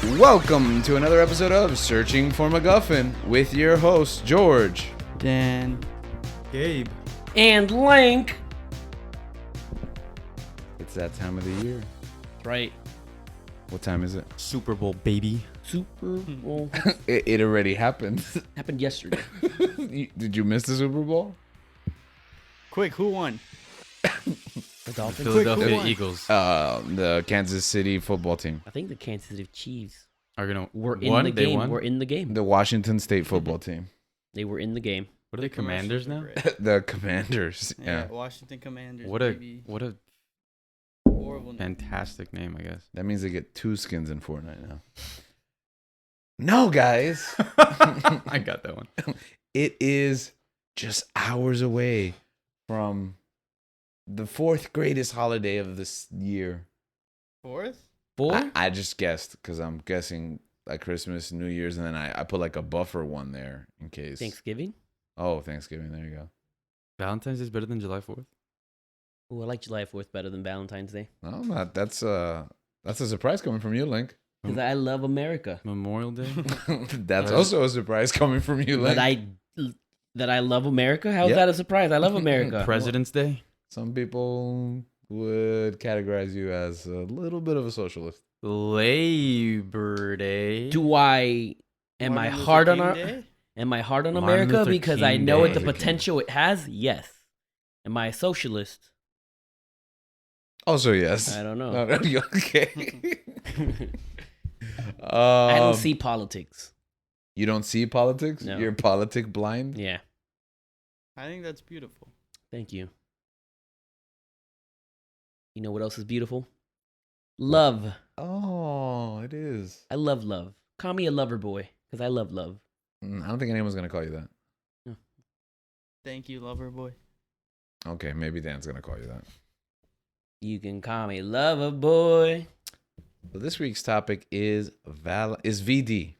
Welcome to another episode of Searching for MacGuffin with your host, George. Dan. Gabe. And Link. It's that time of the year. Right. What time is it? Super Bowl, baby. Super Bowl. It already happened. Happened yesterday. Did you miss the Super Bowl? Quick, who won? The Dolphins. Philadelphia Eagles The Kansas City football team. I think the Kansas City Chiefs are gonna were in the game. Were in the game. The Washington State football team. They were in the game. What are they, Commanders now? The Commanders. Yeah. Washington Commanders. What a baby. horrible, fantastic name, I guess. That means they get 2 skins in Fortnite now. No, guys. I got that one. It is just hours away from the 4th greatest holiday of this year. Fourth? I just guessed because I'm guessing like Christmas, New Year's, and then I put like a buffer one there in case. Thanksgiving. Oh, Thanksgiving. There you go. Valentine's Day is better than July 4th. Oh, I like July 4th better than Valentine's Day No, that's a surprise coming from you, Link. because I love America. Memorial Day. That's also a surprise coming from you, Link. That I love America. How is Yep. that a surprise? I love America. President's Day. Some people would categorize you as a little bit of a socialist. Labor Day. Am I hard on America Martin America Luther because King I know Day. the potential it has? Yes. Am I a socialist? Also, yes. I don't know. No, you okay? I don't see politics. You don't see politics? No. You're politic blind? Yeah. I think that's beautiful. Thank you. You know what else is beautiful? Love. Oh, it is. I love love. Call me a lover boy because I love love. I don't think anyone's going to call you that. Thank you, Loverboy. Okay, maybe Dan's going to call you that. You can call me lover boy. So this week's topic is VD,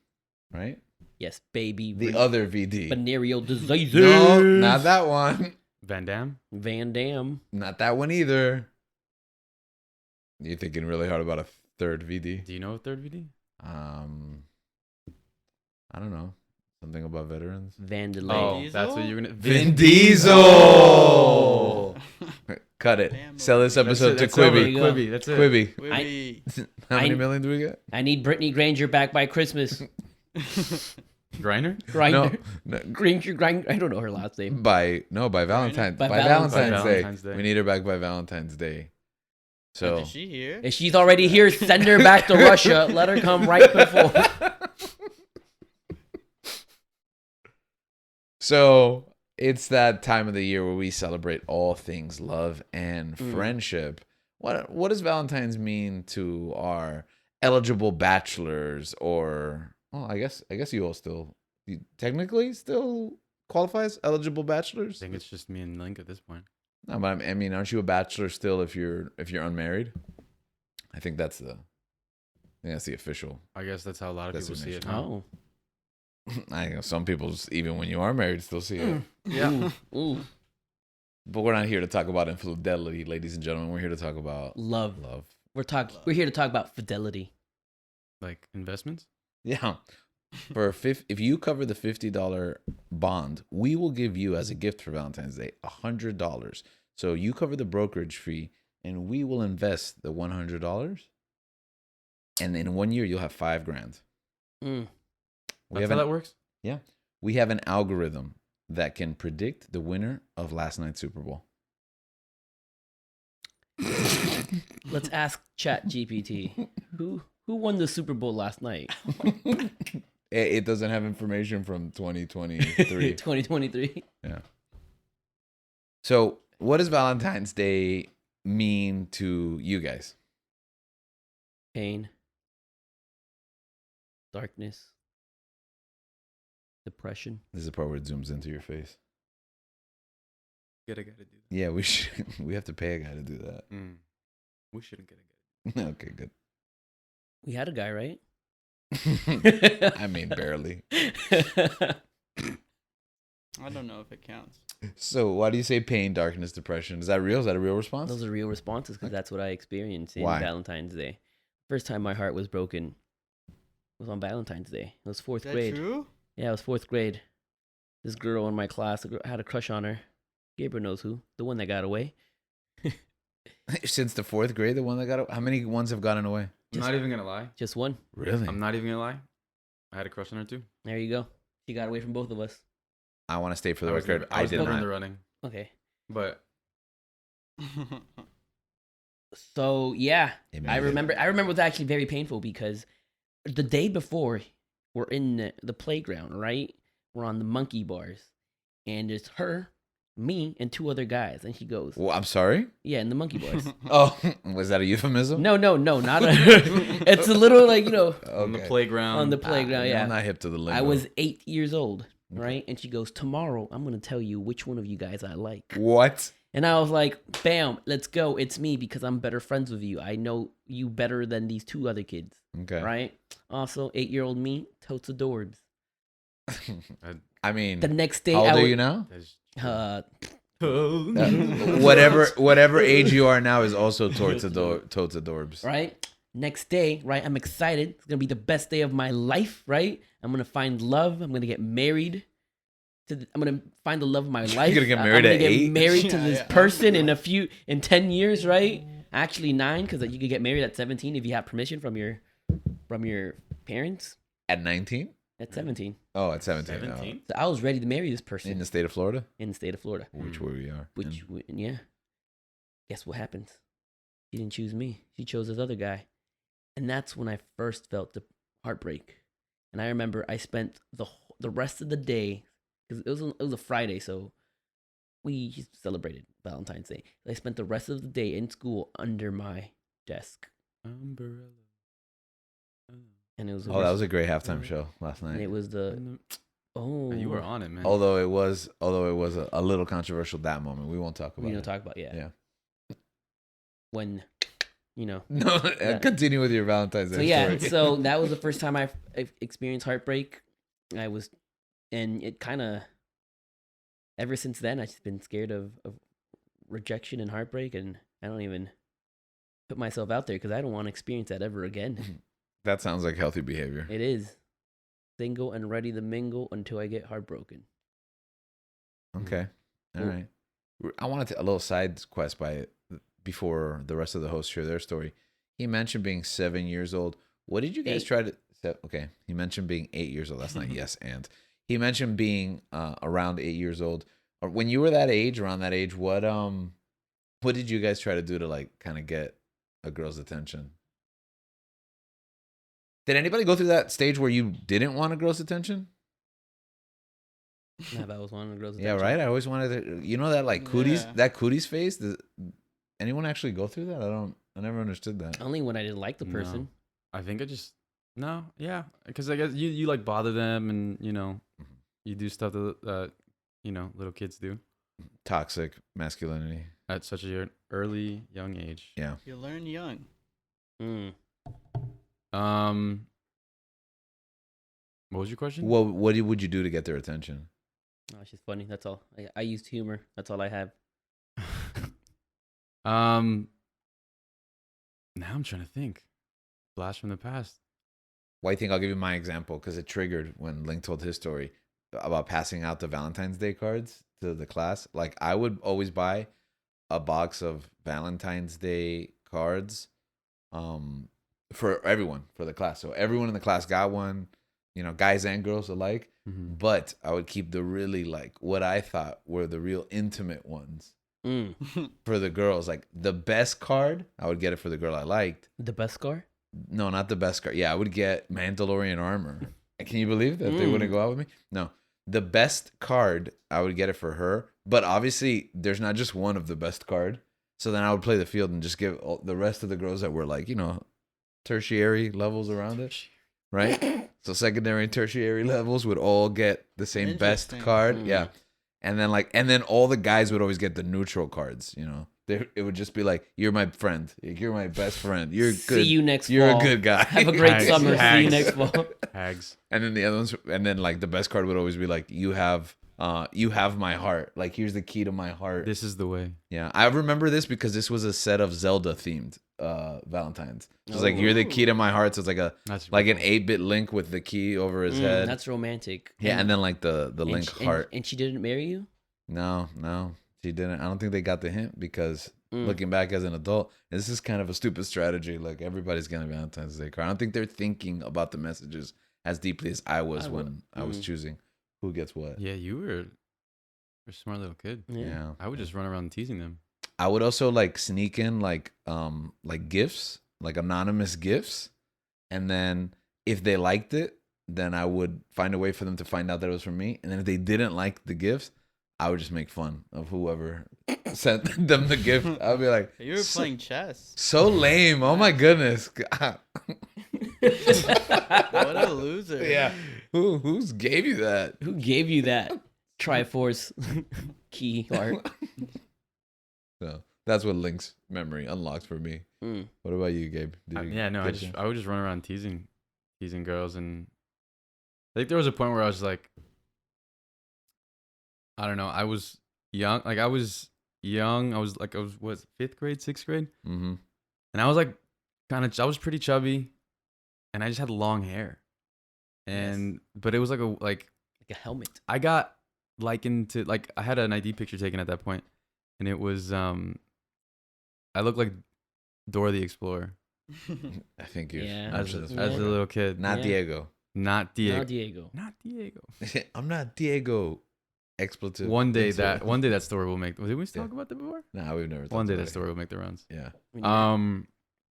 right? Yes, baby. The other VD. Venereal diseases. No, not that one. Van Damme. Van Damme. Not that one either. You're thinking really hard about a third VD. Do you know a third VD? I don't know. Something about veterans. Vandalay. Oh, Diesel? that's what you're gonna. Vin Diesel. Cut it. Damn, Sell this that's episode to That's over. Quibi. There you go. Quibi. That's it. Quibi. Quibi. How many I- million do we get? I need Brittany Granger back by Christmas. Griner. Grinder. No, Granger. I don't know her last name. by Valentine's. By By Valentine's Valentine's Day. Day. We need her back by Valentine's Day. So Is she here? If she's already here, send her back to Russia. Let her come right before. So it's that time of the year where we celebrate all things love and friendship. What does Valentine's mean to our eligible bachelors? Or I guess you all you technically still qualify as eligible I bachelors. think it's just me and Link at this point. No, but I mean, aren't you a bachelor still if you're unmarried? I think that's the official. I guess that's how a lot of people see it. Oh. I know some people, even when you are married, still see it. Yeah. Ooh. But we're not here to talk about infidelity, ladies and gentlemen. We're here to talk about Love. love. We're here to talk about fidelity. Like investments. Yeah. If you cover the $50 bond, we will give you as a gift for Valentine's Day $100. So you cover the brokerage fee, and we will invest the $100. And in 1 year, you'll have $5,000. That's how that works. Yeah. We have an algorithm that can predict the winner of last night's Super Bowl. Let's ask ChatGPT. Who won the Super Bowl last night? It doesn't have information from 2023. 2023. Yeah. So, what does Valentine's Day mean to you guys? Pain. Darkness. Depression. This is the part where it zooms into your face. Get a guy to do Yeah, we have to pay a guy to do that. that. We shouldn't get a guy. Okay, good. We had a guy, right? I mean, barely. I don't know if it counts. So, why do you say pain, darkness, depression? Is that real? Is that a real response? Those are real responses because that's what I experienced in Why? Valentine's Day. First time my heart was broken was on Valentine's Day. It was fourth Is that grade. true? Yeah, it was fourth grade. This girl in my class had a crush on her. Gabriel knows who. The one that got away. Since the fourth grade, the one that got. How many ones have gotten away? I'm not even gonna lie. Just one. Really? I'm not even gonna lie. I had a crush on her too. There you go. She got away from both of us. I want to state for the I was record. never- I was did never in not. the running, Okay. but So yeah, It I made it. remember. I remember it was actually very painful because the day before we're in the playground, right? We're on the monkey bars, and it's her, me, and two other guys. And she goes, Well, I'm sorry. "Yeah, in the monkey bars." Oh, was that a euphemism? No, not a. It's a little like on the Okay. playground. on the playground. I'm Yeah, not hip to the lingo. I was 8 years old, Okay. right? And she goes, "Tomorrow, I'm gonna tell you which one of you guys I like." What? And I was like, "Bam, let's go! It's me because I'm better friends with you. I know you better than these two other kids." Okay. Right? Also, 8-year-old me, totes adorbs. I mean, The next day, how old I are would, you now? uh, Whatever age you are now is also totes adorbs. right? Next day, right? I'm excited. It's gonna be the best day of my life, right? I'm gonna find love. I'm gonna get married. I'm gonna find the love of my life. gonna get I'm married gonna at get 8? married to Yeah, this yeah. person in 10 years, right? Actually 9, because you could get married at 17 if you have permission from your parents. At 19? At 17. Oh, at 17. 17. So I was ready to marry this Oh. person In the state of Florida, in the state of Florida. which where we are. Which, yeah. Guess what happens? She didn't choose me. She chose this other guy. And that's when I first felt the heartbreak. And I remember I spent the rest of the day, because it was a Friday, so we celebrated Valentine's Day. I spent the rest of the day in school under my desk. Umbrella. And it was Oh, that was a great halftime show last and night. it was the oh You were on it, man. Although it was a little controversial that moment. We won't talk about we don't it. talk about Yeah. when No, Yeah. continue with your Valentine's Day So yeah, story. so that was the first time I experienced heartbreak. And it kind of, ever since then, I've just been scared of rejection and heartbreak, and I don't even put myself out there because I don't want to experience that ever again. That sounds like healthy behavior. It is single and ready to mingle until I get heartbroken. Okay. All Cool. right. I wanted to, a little side quest before the rest of the hosts share their story. He mentioned being 7 years old. What did you guys 8. try to? Okay. He mentioned being 8 years old. That's not yes and. He mentioned being around 8 years old. Or when you were that age, around that age, what did you guys try to do to like kind of get a girl's attention? Did anybody go through that stage where you didn't want a girl's attention? Nah, that was one of the girls. Yeah, right. I always wanted to. You know that like cooties, Yeah. that cooties face. Does anyone actually go through that? I never understood that. Only when I didn't like the No. person. I think I just yeah, because I guess you like bother them, and Mm-hmm. you do stuff that little kids do Toxic masculinity. at such a early young age. Yeah. You learn young. Mm. What was your question? What would you do to get their attention? Oh, she's funny. That's all. I used humor. That's all I have. Now I'm trying to think. Blast from the past. Well, I think I'll give you my example because it triggered when Link told his story about passing out the Valentine's Day cards to the class. Like I would always buy a box of Valentine's Day cards, for everyone for the class. So everyone in the class got one, guys and girls alike. Mm-hmm. But I would keep the really like what I thought were the real intimate ones Mm. for the girls. Like the best card, I would get it for the girl I liked. The best scar? No, not the best card. Yeah, I would get Mandalorian armor. Can you believe that they wouldn't go out with me? No. The best card, I would get it for her. But obviously, there's not just one of the best card. So then I would play the field and just give the rest of the girls that were like, tertiary levels around it. Right? So secondary and tertiary levels would all get the same best Interesting. card. Mm. Yeah. And then all the guys would always get the neutral cards, It would just be like, you're my friend. You're my best friend. You're good. See you next You're fall. a good guy. Have a great Hags. summer. See you Hags. next fall. Hags. And then the other ones, and then like the best card would always be like, you have you have my heart. Like, here's the key to my heart. This is the way. Yeah, I remember this because this was a set of Zelda themed Valentines. So it's like, you're the key to my heart. So it's like That's an 8-bit Link with the key over his head. That's romantic. Yeah, and then like the Link heart. And she didn't marry you? No, she didn't. I don't think they got the hint because looking back as an adult, this is kind of a stupid strategy. Like, everybody's getting a Valentine's Day card. I don't think they're thinking about the messages as deeply as I was when I was choosing who gets what. Yeah, you're a smart little kid. Yeah. I would just run around teasing them. I would also like sneak in like gifts, like anonymous gifts, and then if they liked it, then I would find a way for them to find out that it was from me. And then if they didn't like the gifts, I would just make fun of whoever sent them the gift. I'd be like, You were playing chess. so lame. Oh my goodness. What a loser. Yeah. Who's gave you that? Who gave you that Triforce key art? So that's what Link's memory unlocks for me. What about you, Gabe? I would just run around teasing girls, and I think there was a point where I was like, I don't know, I was young. I was what, 5th grade, 6th grade, and I was like, I was pretty chubby, and I just had long hair, and but it was like a helmet. I got likened to, like, I had an ID picture taken at that point, and it was I looked like Dora the Explorer. I think you're as a little kid. Not Diego. Not Diego. Not Diego. Not Diego. I'm not Diego. Expletive. One day that story will make. Did we talk about that before? No, we've never. One day that story will make the rounds. Yeah.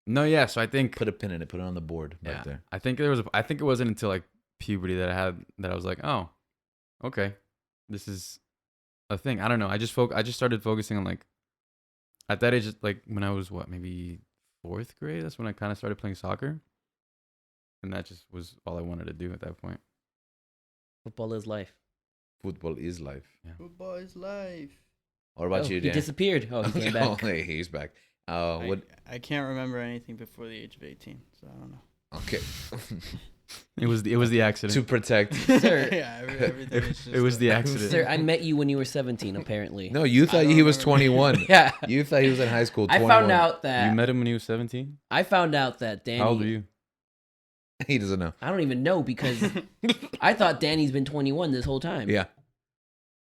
No, yeah. So I think put a pin in it. Put it on the board right there. I think it wasn't until like puberty that I was like, oh, okay, this is a thing. I don't know. I just started focusing on, like, at that age, like when I was maybe 4th grade. That's when I kind of started playing soccer, and that just was all I wanted to do at that point. Football is life. Football is life. Yeah. Football is life. What about you, Dan? He disappeared. Oh, he came back. Hey, he's back. I can't remember anything before the age of 18, so I don't know. Okay. It was the accident. To protect. Sir. Yeah, everything is just It was the accident. Sir, I met you when you were 17, apparently. No, you thought he was 21. Yeah. You thought he was in high school. 21. I found out that. You met him when he was 17? I found out that Danny. How old are you? He doesn't know. I don't even know because I thought Danny's been 21 this whole time. Yeah.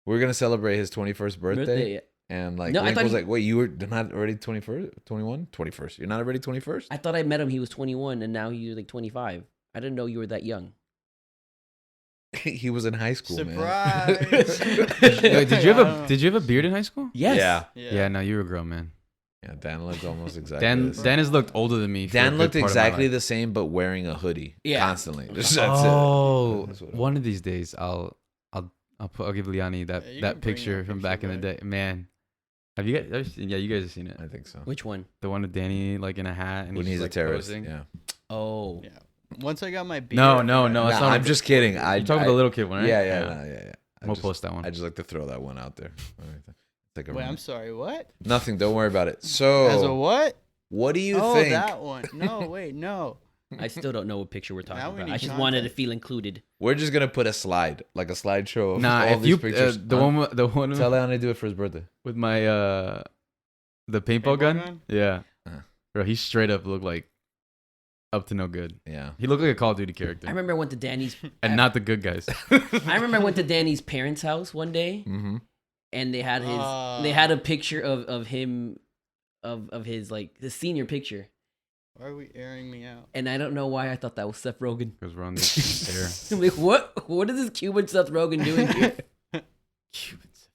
We're going to celebrate his 21st birthday. And like, No, Link was like, wait, you were not already 21st? 21st. You're not already 21st? I thought I met him. He was 21 and now he's like 25. I didn't know you were that young. He was in high school, Surprise! Wait, did you have a beard in high school? Yes. Yeah, no, you were a grown man. Yeah, Dan looked almost exactly the same. Dan has looked older than me. Dan looked exactly the same, but wearing a hoodie constantly. That's it. One of these days, I'll give Liani that picture from back in the day. Man, have you guys? Yeah, you guys have seen it. I think so. Which one? The one with Danny like in a hat and When he's a like terrorist. posing. Yeah. Oh. Yeah. Once I got my beard. No, That's not, I'm just kidding. You talking about the little kid one, right? Yeah. We'll post that one. I just like to throw that one out there. Like Wait, I'm sorry. What? Nothing. Don't worry about it. So, As a what? What do you oh, think? that one. No, wait, no. I still don't know what picture we're talking Now we about. need I just context. wanted to feel included. We're just gonna put a slide, like a slideshow of Nah, all if these you pictures. the one Tell Leon to do it for his birthday. with my the paintball gun. Yeah, bro, he straight up looked like up to no good. Yeah, he looked like a Call of Duty character. I remember I went to Danny's and not the good guys. I remember I went to Danny's parents' house one day, and they had a picture of him, of his like the senior picture. Why are we airing me out? And I don't know why I thought that was Seth Rogen. Because we're on the air. I'm like, what is this Cuban Seth Rogen doing here?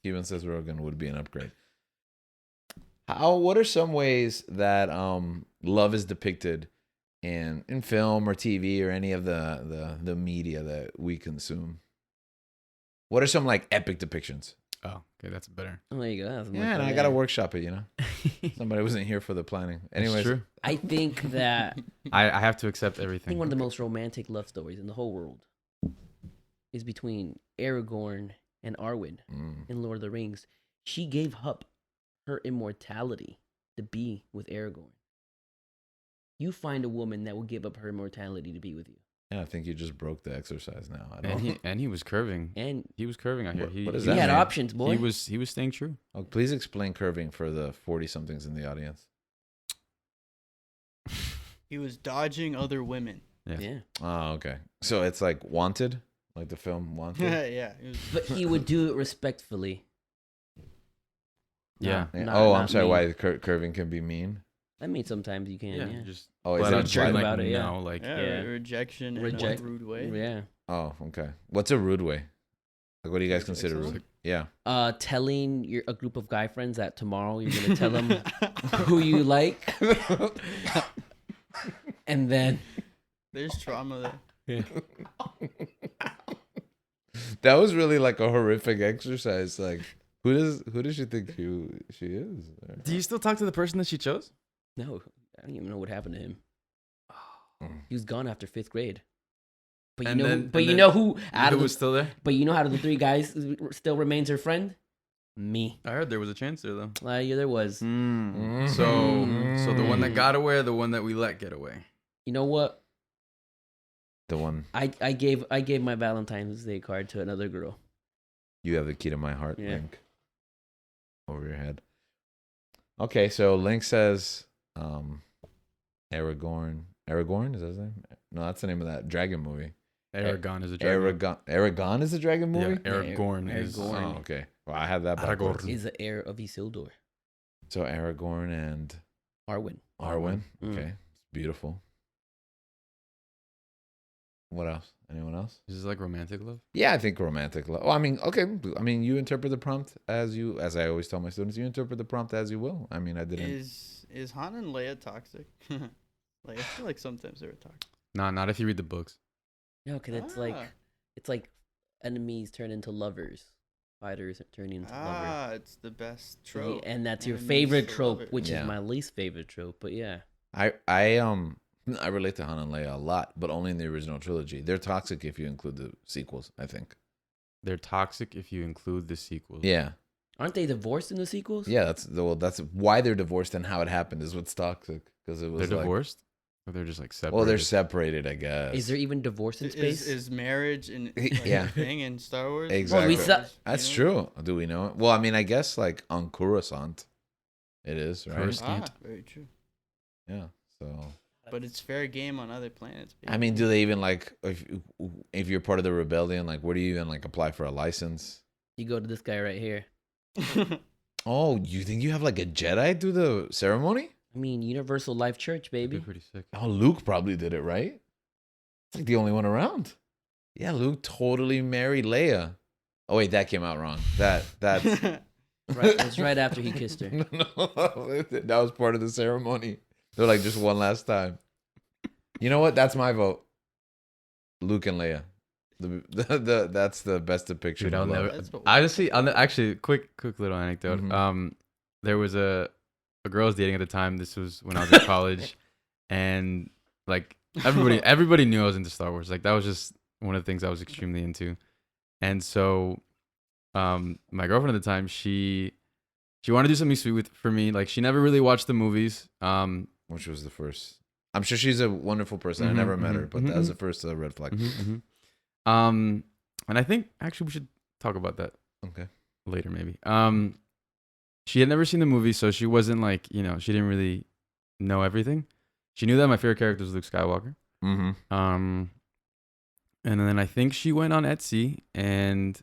Cuban Seth Rogen would be an upgrade. What are some ways that love is depicted in film or TV or any of the media that we consume? What are some like epic depictions? Oh, okay, that's better. Oh, there you go. Yeah, and I got to workshop it, Somebody wasn't here for the planning. Anyways, true. I think that I have to accept I everything. think one of the most romantic love stories in the whole world is between Aragorn and Arwen in Lord of the Rings. She gave up her immortality to be with Aragorn. You find a woman that will give up her immortality to be with you. Yeah, I think you just broke the exercise now. I don't. And he was curving. And He was curving out here. What is he that had mean? options, boy. He was staying true. Oh, please explain curving for the 40-somethings in the audience. He was dodging other women. Yeah. Oh, okay. So it's like Wanted, like the film Wanted. Yeah. It was, But he would do it respectfully. Yeah. Yeah. Not- Oh, I'm not sorry. mean. Why curving can be mean? I mean, sometimes you can. Yeah. Just Oh, is flat it out jerk jerk like about it, yeah. no, like yeah, rejection in Reject- a rude way. Yeah. Oh, okay. What's a rude way? Like, what do you guys consider Sexism? rude? Yeah. Telling a group of guy friends that tomorrow you're gonna tell them who you like, and then There's trauma there. That was really like a horrific exercise. Like, who does she think she is? Do you still talk to the person that she chose? no, I don't even know what happened to him. Mm. He was gone after 5th grade. But you And know, then- but and you then- know who out Who of was the, still there? but you know how the 3 guys still remains her friend? Me. I heard there was a chance there though. Yeah, there was. Mm. So the one that got away, or the one that we let get away. You know what? The one I gave my Valentine's Day card to another girl. you have the key to my heart, Yeah. Link. Over your head. Okay, so Link says, Aragorn. Aragorn is that his name? No, that's the name of that dragon movie. Aragon is a dragon. Aragon is a dragon Yeah, movie. Aragorn is. Aragorn. Oh, okay. Well, I had that backwards. Aragorn. Is the heir of Isildur. So Aragorn and Arwen. Arwen. Mm. Okay, it's beautiful. What else? Anyone else? Is this like romantic love? Yeah, I think romantic love. Well, I mean, okay. I mean, you interpret the prompt as I always tell my students, you interpret the prompt as you will. I mean, I didn't. Is Han and Leia toxic? Like I feel like sometimes they're toxic. Nah, not if you read the books. No, because Ah. it's like enemies turn into lovers, fighters turning into lovers. It's the best trope. And that's your Enemies favorite to trope, lovers. which Yeah. is my least favorite trope. But yeah, I relate to Han and Leia a lot, but only in the original trilogy. They're toxic if you include the sequels, I think. They're toxic if you include the sequels. Yeah. aren't they divorced in the sequels? Yeah, that's why they're divorced and how it happened is what's toxic, because it was They're like, divorced, or they're just like separated. well, they're separated, I guess. Is there even divorce in space? Is marriage in like, Yeah. a thing in Star Wars? Exactly. Well, we saw- That's You know? true. Do we know it? Well, I mean, I guess like on Coruscant, it is, right? Coruscant. Very true. Yeah. So, But it's fair game on other planets. I mean, do they even like if you're part of the rebellion, like where do you even like apply for a license? You go to this guy right here. Oh, you think you have like a Jedi do the ceremony? I mean, Universal Life Church, That'd be baby. pretty sick. Oh, Luke probably did it, right? It's like the only one around. Yeah, Luke totally married Leia. Oh wait, that came out wrong. That's Right, it's right after he kissed her. no, that was part of the ceremony. They're like just one last time. You know what? That's my vote. Luke and Leia. That's the best depiction. Dude, of I'll love. never. That's what- Honestly, actually, quick little anecdote. Mhm. There was a girl I was dating at the time. This was when I was in college, and like everybody knew I was into Star Wars. Like that was just one of the things I was extremely into. And so, my girlfriend at the time, she wanted to do something sweet for me. Like she never really watched the movies. Which was the first. I'm sure she's a wonderful person. I Mhm, never met her, mhm, but that was mhm. the first red flag. And I think actually we should talk about that Okay. later, maybe. She had never seen the movie, so she wasn't like, she didn't really know everything. She knew that my favorite character was Luke Skywalker. Mm-hmm. And then I think she went on Etsy and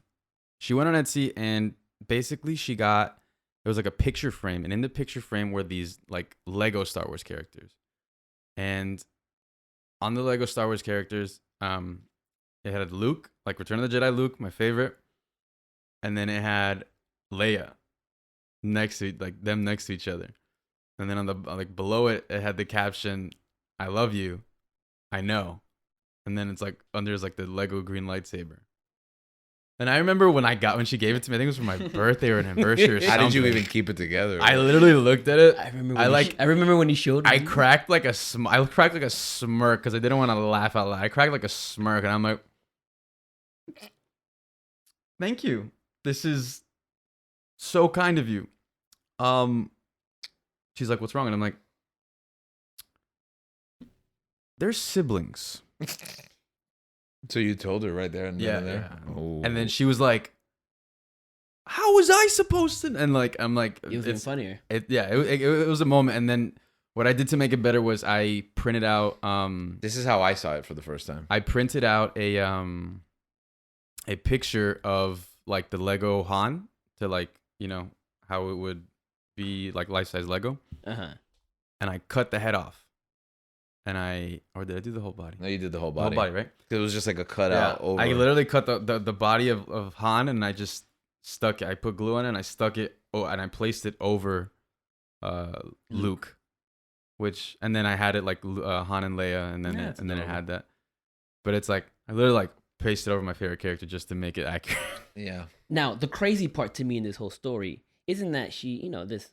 basically it was like a picture frame, and in the picture frame were these like Lego Star Wars characters. And on the Lego Star Wars characters, it had Luke, like Return of the Jedi Luke, my favorite. And then it had Leia next to each other. And then on the like below it had the caption, "I love you, I know." And then it's like under is like the Lego green lightsaber. And I remember when she gave it to me, I think it was for my birthday or an anniversary or something. How did you even keep it together? I literally looked at it. I remember. I remember when he showed me. I cracked like a smirk because I didn't want to laugh out loud. I cracked like a smirk, and I'm like, "Thank you. This is so kind of you." She's like, "What's wrong?" And I'm like, "They're siblings. So you told her right there and then and there? Yeah. Oh. And then she was like, how was I supposed to? And like, I'm like, It was even funnier. It was a moment. And then what I did to make it better was I printed out, This is how I saw it for the first time. I printed out a picture of like the Lego Han to like, you know, how it would be like life-size Lego. Uh-huh. And I cut the head off. And or did I do the whole body? No, you did the whole The whole body. body, right? It was just like a cutout over. I literally cut the body of Han and I just stuck it. I put glue on it and I stuck it and I placed it over Luke. And then I had it like Han and Leia and then it had that. But it's like I literally like pasted over my favorite character just to make it accurate. Yeah. Now, the crazy part to me in this whole story isn't that she, you know, this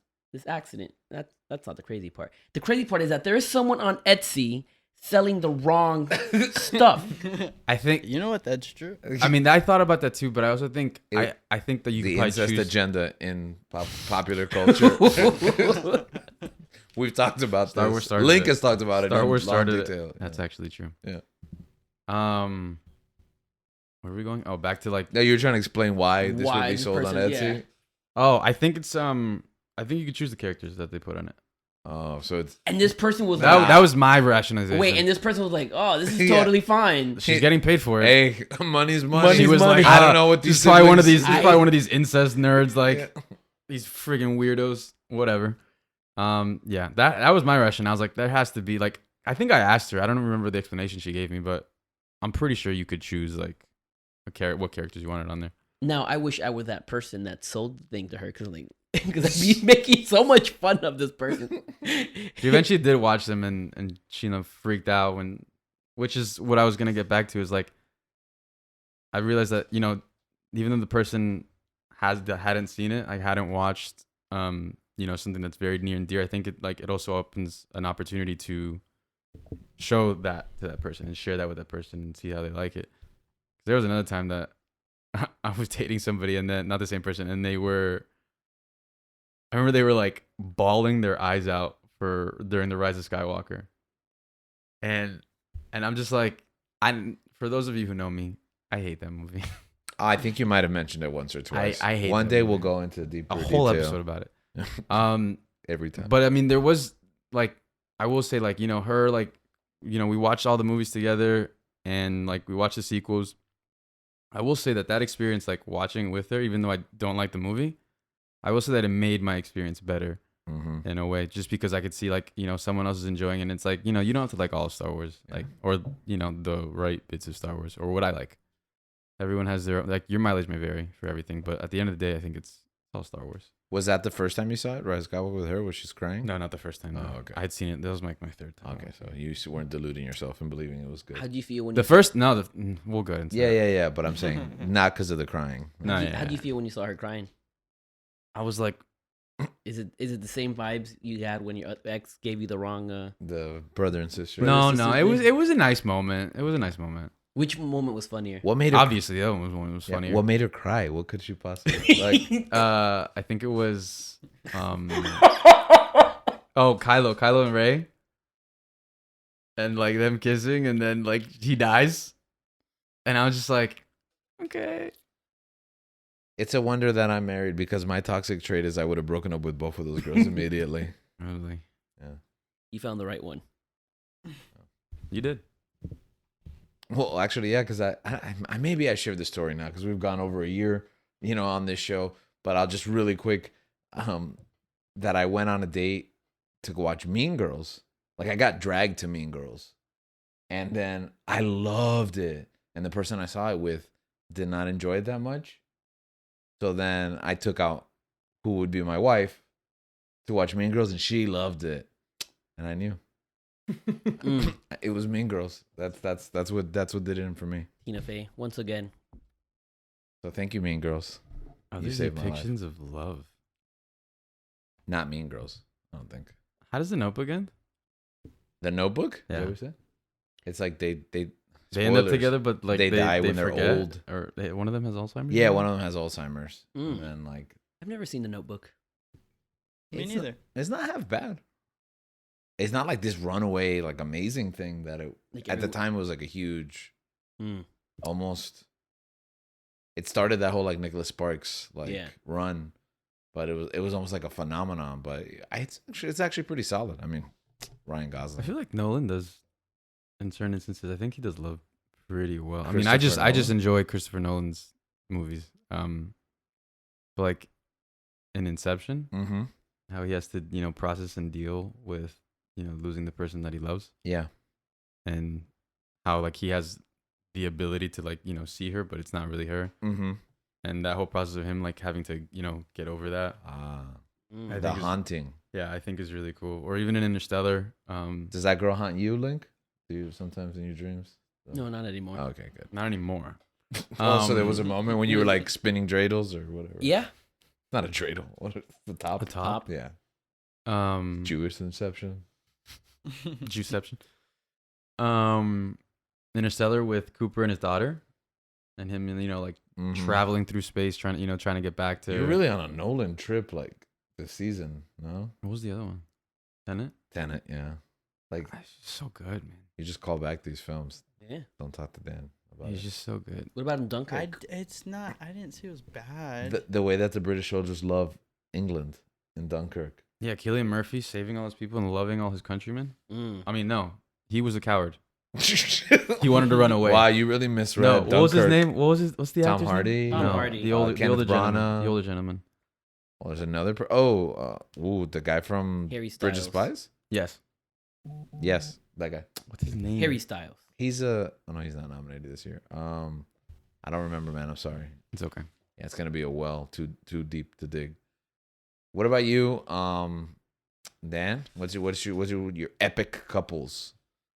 accident. That's not the crazy part. The crazy part is that there is someone on Etsy selling the wrong stuff. I think You know what? That's true. I mean, I thought about that too, but I also think It- I think that you The could incest choose. agenda in popular culture. We've talked about Star this. Wars started Link it. has talked about it. Star in Wars long started it. detail. That's actually true. Yeah. Where are we going? Oh, back to like. No, you were trying to explain why this would Why be this sold on person- Etsy. yeah. Oh, I think it's I think you could choose the characters that they put on it. Oh, so it's And this person was That, like, that was my rationalization. wait, and this person was like, oh, this is Yeah. totally fine. she's getting paid for it. hey, money's money. She was money. like, I don't know what these. He's probably one of these. siblings- He's probably one of these incest nerds, like Yeah. these friggin' weirdos. Whatever. Yeah, that was my rationale. I was like, there has to be like. I think I asked her. I don't remember the explanation she gave me, but I'm pretty sure you could choose like what characters you wanted on there. Now, I wish I were that person that sold the thing to her because I'd be making so much fun of this person. She eventually did watch them, and she freaked out which is what I was gonna get back to is like. I realized that even though the person hadn't seen it, I hadn't watched something that's very near and dear. I think it also opens an opportunity to show that to that person and share that with that person and see how they like it. There was another time that I was dating somebody and then not the same person, and I remember they were like bawling their eyes out during the Rise of Skywalker, and I'm just like, for those of you who know me, I hate that movie. I think you might have mentioned it once or twice. I hate One that day movie. we'll go into deeper A whole detail. episode about it. Every time. But I mean, there was like, I will say like, her like, we watched all the movies together and like we watched the sequels. I will say that experience, like watching with her, even though I don't like the movie, I will say that it made my experience better in a way, just because I could see like, someone else is enjoying it. And it's like, you don't have to like all of Star Wars, like, or, the right bits of Star Wars or what I like. Everyone has their, like, your mileage may vary for everything, but at the end of the day, I think it's all Star Wars. Was that the first time you saw it? Rise of Skywalker with her? Was she crying? No, not the first time. No. Oh, okay. I had seen it. That was like my third time. Okay, so you weren't deluding yourself and believing it was good. How do you feel when The first, no, we'll go into that. Yeah. But I'm saying not because of the crying. No, yeah. how do you feel when you saw her crying? I was like, Is it the same vibes you had when your ex gave you the wrong? The brother and sister. no, sister it was a nice moment. It was a nice moment. Which moment was funnier? What made her? Obviously, that one was Yeah, funnier. what made her cry? What could she possibly like? I think it was Kylo and Rey, and like them kissing, and then like he dies, and I was just like, okay. It's a wonder that I'm married because my toxic trait is I would have broken up with both of those girls immediately. Really, You found the right one. you did. Well, actually, yeah, because I maybe I share the story now because we've gone over a year, on this show. But I'll just really quick, that I went on a date to go watch Mean Girls. Like I got dragged to Mean Girls, and then I loved it, and the person I saw it with did not enjoy it that much. So then I took out who would be my wife to watch Mean Girls, and she loved it, and I knew. It was Mean Girls. That's what did it in for me. Tina Fey, once again. So thank you, Mean Girls. Oh, You these saved my life. depictions of love. Not Mean Girls. I don't think. How does the Notebook end? The Notebook. Is that Yeah. what you said? It's like they They end up spoilers. together, but like They die when they're forget, old. or one of them has Alzheimer's. Yeah, one of them has Alzheimer's, Mm. and then like I've never seen The Notebook. Me it's neither. It's not half bad. It's not like this runaway like amazing thing that it Like at the everyone- time it was like a huge. Mm. almost. It started that whole like Nicholas Sparks Yeah. run, but it was almost like a phenomenon. But it's actually pretty solid. I mean, Ryan I Gosling. feel like Nolan does, in certain instances, I think he does love pretty well. I mean, Christopher I just Nolan? enjoy Christopher Nolan's movies. But like in Inception, Mm-hmm. how he has to, process and deal with, losing the person that he loves, Yeah. and how like he has the ability to like, see her, but it's not really her. Mm-hmm. And that whole process of him like having to, get over that. Mm. I The think is- haunting. Yeah, I think is really cool. Or even in Interstellar. Does that girl haunt you, Link? Do you sometimes in your dreams? No, not anymore. Oh, okay, good. Not anymore. Oh, so there Um, was a moment when you were like spinning dreidels or whatever. Yeah. Not a dreidel. What is the top? The top. Yeah. Um, Jewish Inception. Juiceception. Interstellar with Cooper and his daughter, and him, like Mhm. traveling through space, trying to get back to. You're really on a Nolan trip like this season, no? What was the other one? Tenet. Tenet, yeah. Like It's just so good, man. you just call back these films. Yeah. Don't talk to Dan about He's it. just so good. What about in Dunkirk? It's not. I didn't say it was bad. The way that the British soldiers love England in Dunkirk. Yeah, Cillian Murphy saving all his people and loving all his countrymen. Mm. I mean, no, he was a coward. He wanted to run away. Wow, you really misread. No, what was his Dunkirk. name? What's the Tom actor's Hardy. name? Tom No, Hardy. The older Kenneth gentleman. Branagh. The older gentleman. Well, there's another. The guy from Harry Bridge of Styles. Spies. Yes. Yes, that guy. What's his name? Harry Styles. He's a. Oh no, he's not nominated this year. I don't remember, man. I'm sorry. It's okay. Yeah, it's gonna be a well too deep to dig. What about you, Dan? What's your epic couples,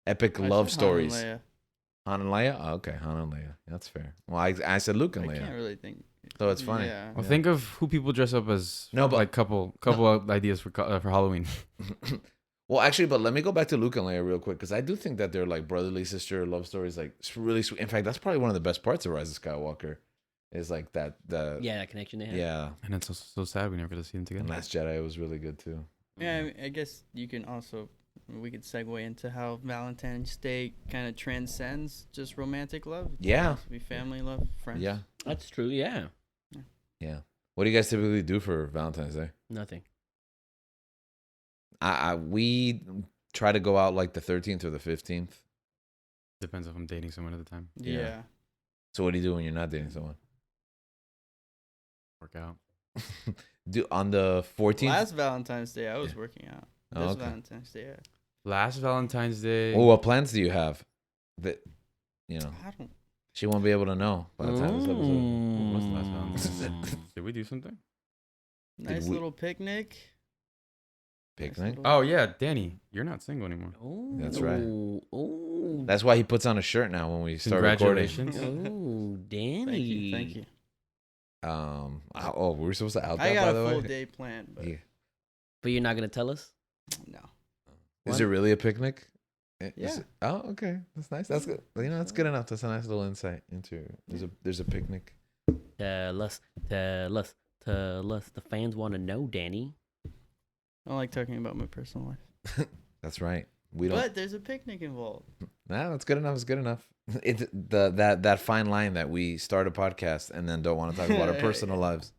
epic I love said Han and stories? Leia. Han and Leia. Oh, okay, Han and Leia. That's fair. Well, I said Luke and I can't Leia, really think. so it's funny. Yeah. Well, Yeah. think of who people dress up as. No, but- like couple ideas for Halloween. Well, actually, but let me go back to Luke and Leia real quick because I do think that they're like brotherly sister love stories. Like it's really sweet. In fact, that's probably one of the best parts of Rise of Skywalker. Is like that Yeah, that connection they have. yeah. And it's so sad we never get to see them together. And Last Jedi was really good too. Yeah, I mean, I guess you can also. We could segue into how Valentine's Day kind of transcends just romantic love. It can Yeah. also be family love, friends. Yeah, That's true. Yeah. yeah. What do you guys typically do for Valentine's Day? Nothing. We try to go out like the 13th or the 15th. Depends if I'm dating someone at the time. Yeah. Yeah. So what do you do when you're not dating someone? Work out. Do on the 14th? Last Valentine's Day, I was Yeah. working out. Oh, This okay. Valentine's Day, yeah. Last Valentine's Day. Well, what plans do you have? That I don't. she won't be able to know by the time this episode. Mm. What's the last Valentine's Day? Did we do something? Nice we- little picnic. Picnic. Oh yeah, Danny, you're not single anymore. Oh, That's right. Oh, That's why he puts on a shirt now when we start recording. Congratulations. oh, Danny. Thank you. Thank you. Were we supposed to out I that, got by a the full way? day planned, but Yeah. But you're not gonna tell us? no. Is it really a picnic? Yeah. Oh, okay. That's nice. That's good. That's good enough. That's a nice little insight into. There's a picnic. Tell us. Tell us. Tell us. The fans want to know, Danny. I don't like talking about my personal life. That's right. We don't. But there's a picnic involved. Nah, that's good enough. It's good enough. It's that fine line that we start a podcast and then don't want to talk about our personal lives.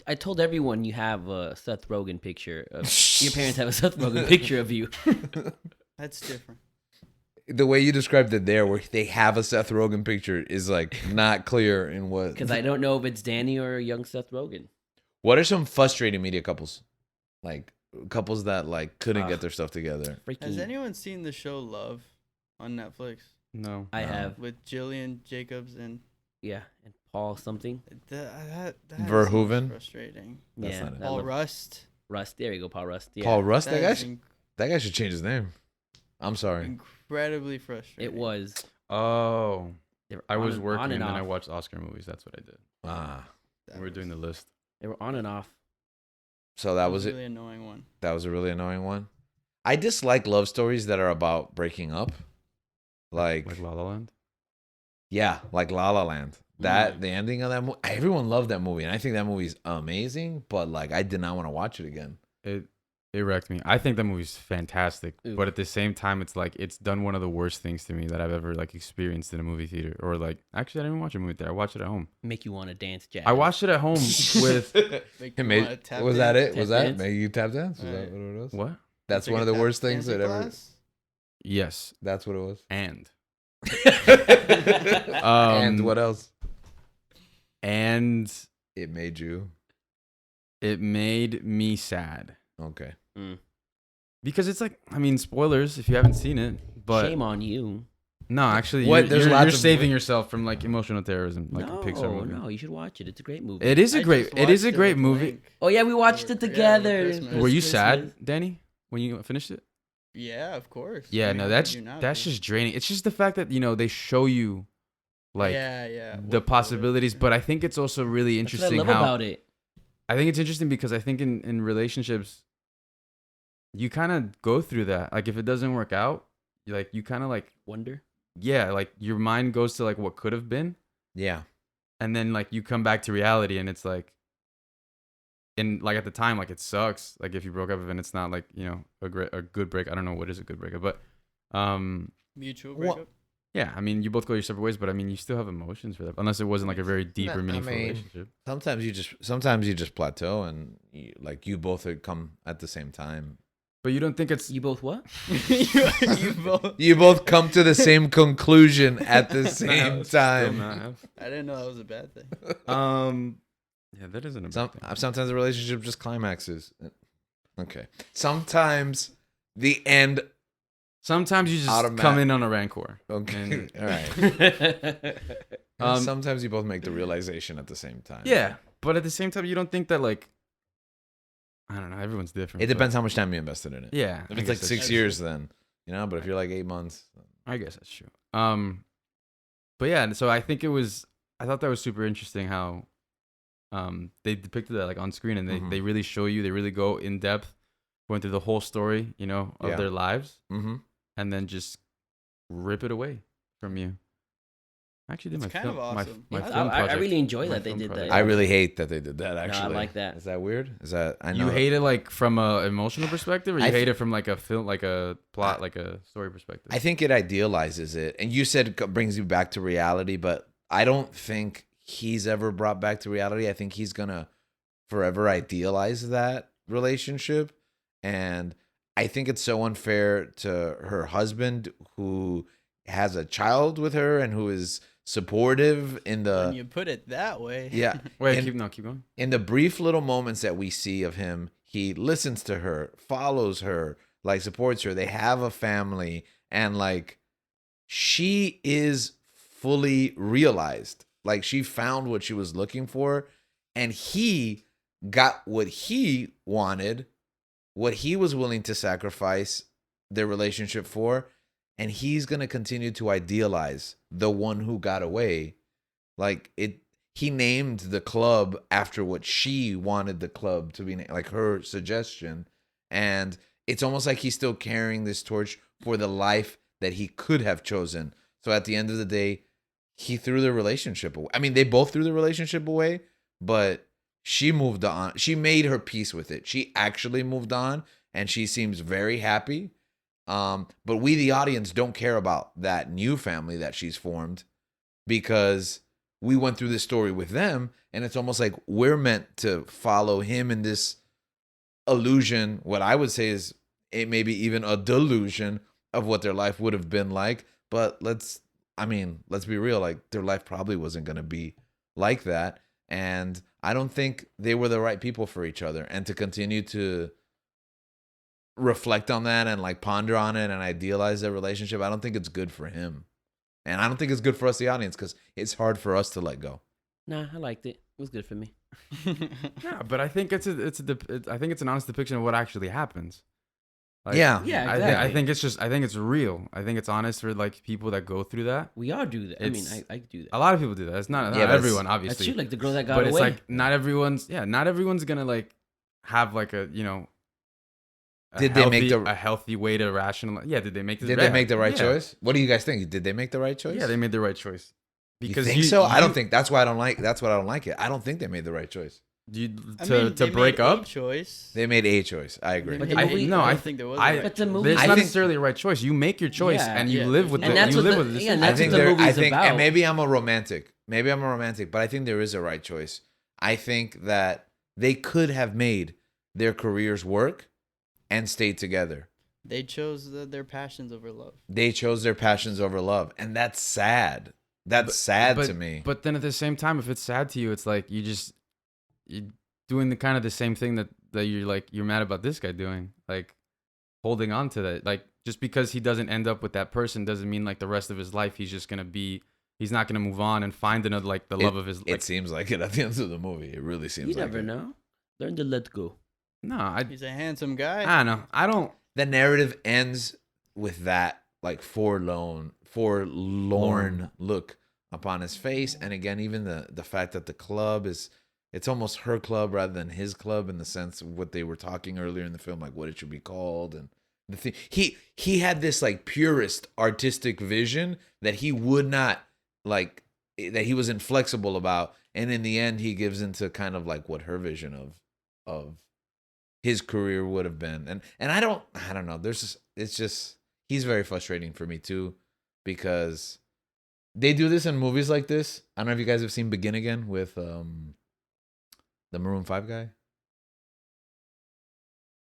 I told everyone you have a Seth Rogen picture. Your parents have a Seth Rogen picture of you. That's different. The way you described it there, where they have a Seth Rogen picture, is like not clear in what. Because I don't know if it's Danny or young Seth Rogen. What are some frustrating media couples, like couples that like couldn't get their stuff together? Freaking. Has anyone seen the show Love on Netflix No. I No. have. with Jillian Jacobs and Yeah. And Paul something. that Verhoeven? is frustrating. That's yeah. not it. that Paul look- Rust. Rust. There you go, Paul Rust. Yeah. Paul Rust. That That is guy should change his name. I'm sorry. incredibly frustrating. It was. Oh, They were I on was and- working on and and then I off. watched Oscar movies. That's what I did. That We were doing the was- list. They were on and off. So that was a it. really annoying one. That was a really annoying one. I dislike love stories that are about breaking up. Like La La Land. yeah, like La La Land. The ending of that movie. Everyone loved that movie, and I think that movie's amazing. But like, I did not want to watch it again. It It wrecked me. I think that movie's fantastic, Ooh. but at the same time, it's like it's done one of the worst things to me that I've ever like experienced in a movie theater. Or like, actually, I didn't even watch a movie theater. I watched it at home. Make you want to dance, Jack. I watched it at home with Make It you made- wanna tap was that dance. it? Was Tap that dance? make you tap dance? Was that Right. what it was? what? That's Take one a of the tap worst things dancing that ever. class? Yes, That's what it was. and And what else? And It made you. it made me sad Okay. because it's like, I mean, spoilers if you haven't seen it, but Shame on you. no, actually, What? There's lots you're of saving yourself from like emotional terrorism, like a Pixar No, movie. no, you should watch it. It's a great movie. It is I a great, just it is a watched great with movie. Link. Oh yeah, we watched Over- it yeah, over together. Christmas. Were you Christmas. sad, Danny, when you finished it? Yeah, of course. Yeah, I mean, no, how that's could you not that's be? just draining. It's just the fact that they show you like yeah, the possibilities, but I think it's also really That's what I interesting love how about it. I think it's interesting because I think in relationships you kind of go through that. Like if it doesn't work out, you kind of like Wonder. like your mind goes to like what could have been, Yeah. and then like you come back to reality and it's like and like at the time like it sucks like if you broke up and it's not like a good break. I don't know what is a good breakup, but Mutual What- breakup. yeah, I mean you both go your separate ways, but I mean you still have emotions for that unless it wasn't like a very deep or I meaningful mean, relationship. Sometimes you just plateau and you both had come at the same time. But you don't think it's You both what? you both. You both come to the same conclusion at the same Still time. not have- I didn't know that was a bad thing. yeah, that isn't a bad thing. Sometimes the relationship just climaxes. Okay. Sometimes the end. Sometimes you just Automatic. come in on a rancor. Okay. And- All right. Um, Sometimes you both make the realization at the same time. Yeah, but at the same time, you don't think that like I don't know. Everyone's different. It but- depends how much time you invested in it. Yeah, If I it's guess like that's 6 true. years, then but if you're like 8 months, I guess that's true. But yeah, so I thought that was super interesting how they depicted that like on screen, and Mhm. they really show you, they really go in depth, going through the whole story, of Yeah. their lives, mm-hmm. and then just rip it away from you. I actually did It's my kind film, of my, awesome. my I- film I project. really enjoy my that they film did project. that. I really hate that they did that. Actually, like that. Is that weird? Is that I know You hate it like from a emotional perspective, or you I hate it from like a film, like a plot, like a story perspective? I think it idealizes it, and you said it brings you back to reality, but I don't think he's ever brought back to reality. I think he's gonna forever idealize that relationship, and I think it's so unfair to her husband who has a child with her and who is supportive in When the you put it that way. yeah Wait, and- keep going. in the brief little moments that we see of him, he listens to her, follows her, like supports her. They have a family, and like she is fully realized. Like she found what she was looking for, and he got what he wanted, what he was willing to sacrifice their relationship for, and he's going to continue to idealize the one who got away. Like he named the club after what she wanted the club to be named, like her suggestion. And it's almost like he's still carrying this torch for the life that he could have chosen. So at the end of the day, he threw the relationship away. I mean, they both threw the relationship away, but she moved on. She made her peace with it. She actually moved on, and she seems very happy. But we, the audience, don't care about that new family that she's formed because we went through this story with them, and it's almost like we're meant to follow him in this illusion. What I would say is it may be even a delusion of what their life would have been like. But let's be real. Like their life probably wasn't going to be like that. And I don't think they were the right people for each other. And to continue to reflect on that and like ponder on it and idealize their relationship, I don't think it's good for him. And I don't think it's good for us, the audience, because it's hard for us to let go. Nah, I liked it. It was good for me. Yeah, but I think I think it's an honest depiction of what actually happens. Like, Yeah. Yeah, I exactly. think it's real. I think it's honest for like people that go through that. We all do that. I mean, It's- I do that. A lot of people do that. It's not Yeah, but everyone, That's obviously. true. Like the girl that got but away. it's like not everyone's gonna like have like a Did they make a healthy way to rationalize? Yeah, did they make this? Did they make the right Yeah. choice? What do you guys think? Did they make the right choice? Yeah, they made the right choice. You think so? I don't think that's why I don't like it. I don't think they made the right choice. to break up. Choice. They made a choice. I agree. But the I movie- no, I I don't think there was. I- a right But the choice. movie- It's I not think- necessarily the right choice. You make your choice, Yeah. and you Yeah, live with and it. that's You what live the- with this. yeah, and I that's think what the there. I movie's think, about. and maybe I'm a romantic. Maybe I'm a romantic, but I think there is a right choice. I think that they could have made their careers work and stayed together. They chose their passions over love. They chose their passions over love, and that's sad. That's sad to me. But then at the same time, if it's sad to you, it's like you're doing the kind of the same thing that you're mad about this guy doing, like holding on to that. Like just because he doesn't end up with that person doesn't mean like the rest of his life he's not gonna move on and find another like the love of his. It seems like it at the end of the movie. It really seems You like never it. know. Learn to let go. No, He's a handsome guy. I don't know. I don't. The narrative ends with that like forlorn look upon his face, and again, even the fact that the club it's almost her club rather than his club in the sense of what they were talking earlier in the film, like what it should be called, and the thing he had this like purest artistic vision that he would not like, that he was inflexible about, and in the end, he gives into kind of like what her vision of his career would have been, and I don't know. It's just he's very frustrating for me too, because they do this in movies like this. I don't know if you guys have seen Begin Again with the Maroon 5 guy.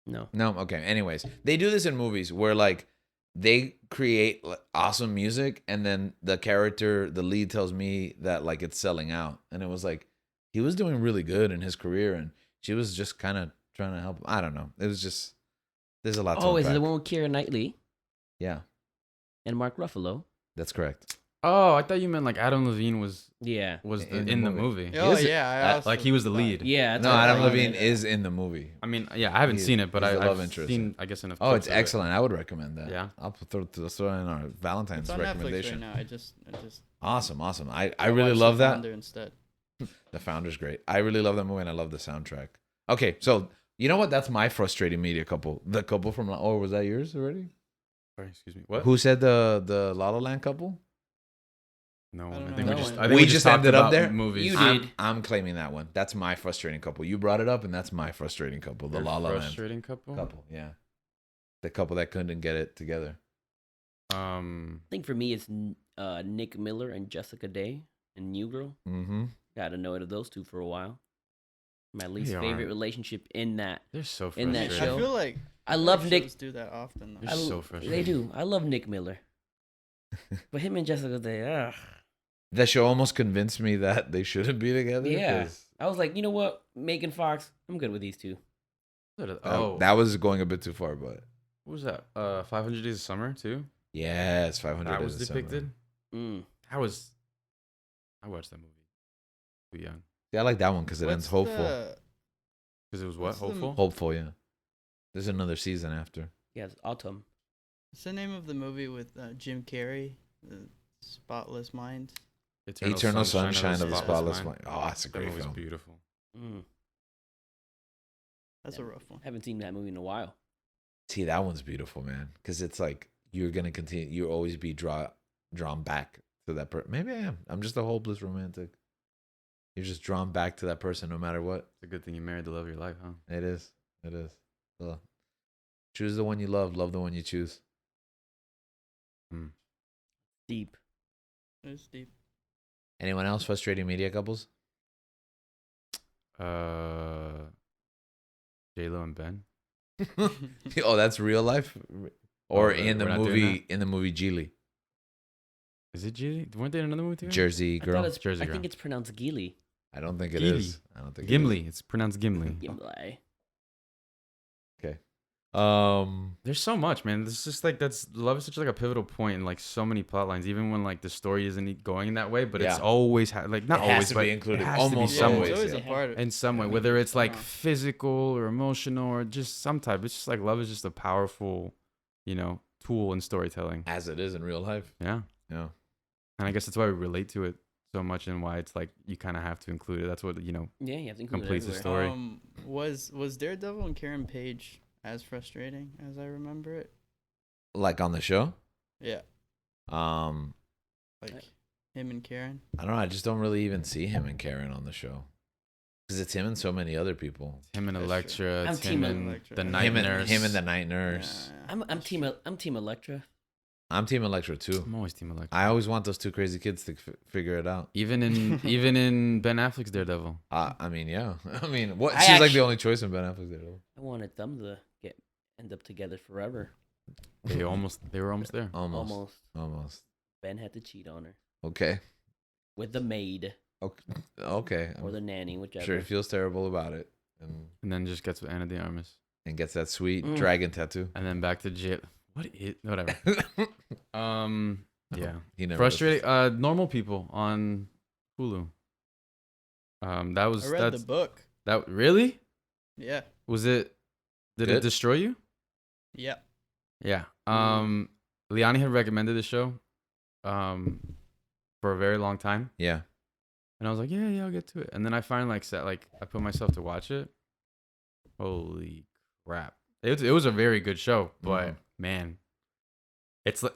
No. No, okay. Anyways, they do this in movies where like they create awesome music, and then the lead tells me that like it's selling out, and it was like he was doing really good in his career, and she was just kind of trying to help him. I don't know. It was just there's a lot. Oh, to is it the unpack. one with Keira Knightley Yeah, and Mark Ruffalo? that's correct. Oh, I thought you meant like Adam Levine was Yeah. in the movie. Oh Is it? yeah, I also Like he was the thought- lead. Yeah. that's No, what I Adam thought. Levine is in the movie. I mean, yeah, I haven't seen it, but he's the love I've interest. seen, I guess, enough. Oh, it's clips of it. excellent. I would recommend that. Yeah. I'll let's throw in our Valentine's It's on Netflix recommendation. right now. I just Awesome. I I really watched love The that. Founder instead. The Founder's great. I really love that movie, and I love the soundtrack. Okay, so you know what? That's my frustrating media couple. The couple from was that yours already? Sorry, excuse me. What? Who said the La La Land couple? No, I I, don't think know. we just. No I one. think We we just talked ended up about there? Movies. You I'm, did. I'm claiming that one. That's my frustrating couple. You brought it up, and that's my frustrating couple. The Your La La Land frustrating couple. couple. Yeah, the couple that couldn't get it together. I think for me, it's Nick Miller and Jessica Day and New Girl. Mm-hmm. Got to know it of those two for a while. My least They favorite are. relationship in that. They're so In frustrating. that I show. feel like I love Nick. shows do that often though. They're so frustrating. They do. I love Nick Miller. But him and Jessica Day, ugh. That show almost convinced me that they shouldn't be together. Yeah. 'cause I was like, you know what? Megan Fox, I'm good with these two. that was going a bit too far, but what was that? 500 Days of Summer too. yes, 500 That Days was of Summer. depicted. Mm. I watched that movie too young Yeah, I like that one because it ends hopeful. because it was what What's the- hopeful. Hopeful, yeah. There's another season after. Yeah, it's Autumn. What's the name of the movie with Jim Carrey? The Spotless Mind. Eternal Sunshine of the Spotless Spotless Mind. Oh, that's a That great movie's film. beautiful. Mm. That's a rough one. Haven't seen that movie in a while. See, that one's beautiful, man. Because it's like you're gonna continue. You always be drawn back to that person. Maybe I am. I'm just a hopeless romantic. You're just drawn back to that person no matter what. It's a good thing you married the love of your life, huh? It is. It is. So, choose the one you love. Love the one you choose. Deep. It's deep. Anyone else frustrating media couples? J-Lo and Ben. Oh, that's real life, or Oh, in the we're not doing movie? In the movie Geely, Is it G? Weren't they in another movie together? Jersey I, Girl. thought it's, Jersey I Girl. think it's pronounced Gilly. I don't think it Geely. is. I don't think Gimli. It's pronounced Gimli. Gimli. There's so much, man. It's just like love is such like a pivotal point in like so many plot lines, even when like the story isn't going that way, but it's Yeah. always like not It has always, to but be included. It has Almost to be some always, It's way. always yeah. a part of In some way, I mean, whether it's like somehow. physical or emotional or just some type. It's just like love is just a powerful, tool in storytelling. as it is in real life. Yeah. Yeah. And I guess that's why we relate to it so much and why it's like you kind of have to include it. That's what, Yeah, you have to include Completes it the everywhere. story. Was Daredevil and Karen Page as frustrating as I remember it? Like on the show. Yeah, Um, like him and Karen. I don't know. I just don't really even see him and Karen on the show. Because it's him and so many other people. Him and That's Electra. true. It's I'm him team and Electra. the night nurse. Him and the night nurse. I'm team Electra. I'm Team Electra too. I'm always Team Electra. I always want those two crazy kids to figure it out. Even in Ben Affleck's Daredevil. I mean, yeah. I mean, what? I She's like actually- the only choice in Ben Affleck's Daredevil. I wanted them to end up together forever. They were almost there. Almost. Ben had to cheat on her Okay. with the maid Okay. or the I'm nanny, whichever. sure he feels terrible about it, And then just gets with Anna de Armas. and gets that sweet Mm. dragon tattoo. And then back to jail. Whatever. Yeah. He never Frustrating. Normal People on Hulu. That was I read the book. that really Yeah. was it. Did Good? it destroy you? Yeah. Yeah. Liani had recommended the show, for a very long time, Yeah. and I was like, yeah, I'll get to it. And then I finally I put myself to watch it. Holy crap! It was a very good show, but man, it's like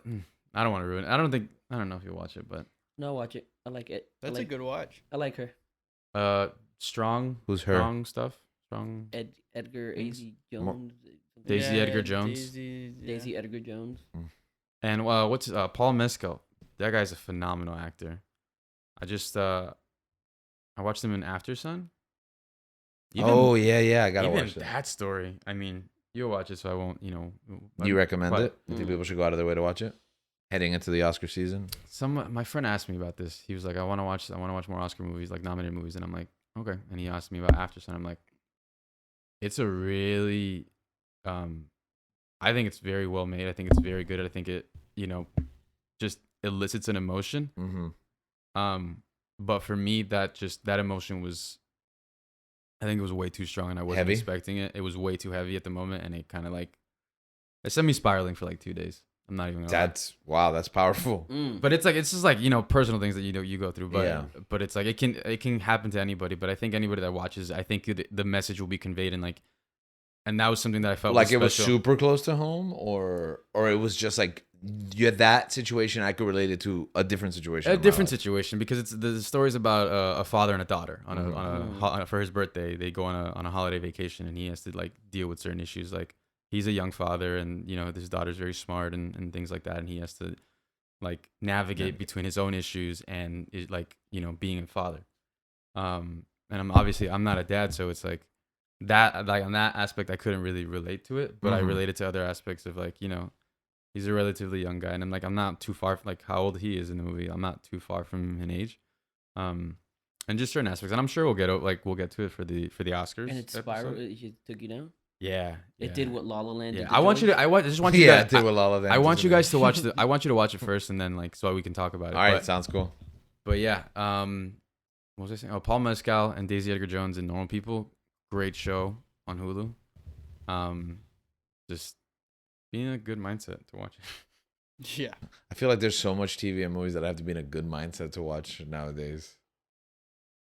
I don't want to ruin it. I don't know if you'll watch it, but No, watch it. I like it. That's a good watch. I like her. strong Who's her? strong stuff. Strong. Edgar Things. A.Z. Jones. Daisy Edgar Jones. Daisy Edgar Jones. And what's Paul Mescal? That guy's a phenomenal actor. I watched him in After Sun. Yeah. I gotta Even watch that. that story. I mean, you'll watch it, so I won't. You recommend but- it? You think people should go out of their way to watch it? Heading into the Oscar season. My friend asked me about this. He was like, I want to watch more Oscar movies, like nominated movies, and I'm like, okay. And he asked me about After Sun. I'm like, it's a really, I think it's very well made. I think it's very good. I think it, just elicits an emotion. Mm-hmm. But for me, that emotion was, I think it was way too strong, and I wasn't Heavy? expecting it. It was way too heavy at the moment, and it kind of it sent me spiraling for like 2 days. I'm not even gonna lie. That's powerful. But it's just like personal things that you go through. But Yeah. but it's like it can happen to anybody. But I think anybody that watches, I think the message will be conveyed and that was something that I felt Like it was special. super close to home, or it was just like you had that situation. I could relate it to a different situation. A in my different life. situation, because it's the story's about a father and a daughter Mhm. on a for his birthday. They go on a holiday vacation, and he has to deal with certain issues. Like, he's a young father, and his daughter's very smart and things like that, and he has to navigate between his own issues and being a father. And I'm not a dad, so it's like that on that aspect I couldn't really relate to it, but I Mhm. related to other aspects of he's a relatively young guy, and I'm not too far from how old he is in the movie. I'm not too far from in age, and just certain aspects. And I'm sure we'll get to it for the Oscars. And it spiraled. It took you down. Yeah, It did what La La Land did. Yeah, to I want you Jones? to. I just want you. Yeah, guys, it did with all of that. I want you guys to watch I want you to watch it first, and then so we can talk about it. All right, But, sounds cool. but yeah, what was I saying? Oh, Paul Mescal and Daisy Edgar Jones and Normal People, great show on Hulu. Just be in a good mindset to watch it. Yeah. I feel like there's so much TV and movies that I have to be in a good mindset to watch nowadays.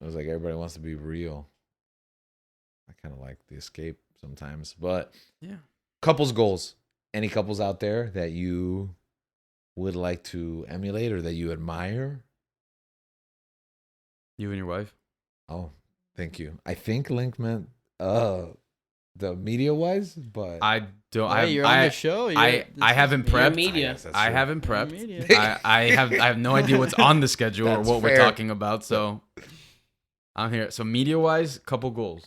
It was like everybody wants to be real. I kind of like the escape sometimes, but Yeah. couples goals. Any couples out there that you would like to emulate or that you admire? You and your wife. Oh, thank you. I think Link meant the media wise, but I don't. Hey, you're on the show. I haven't You're prepped. media. guess that's I true. haven't You're prepped. media. I have no idea what's on the schedule or That's what we're fair. talking about. So I'm here. So media wise, couple goals.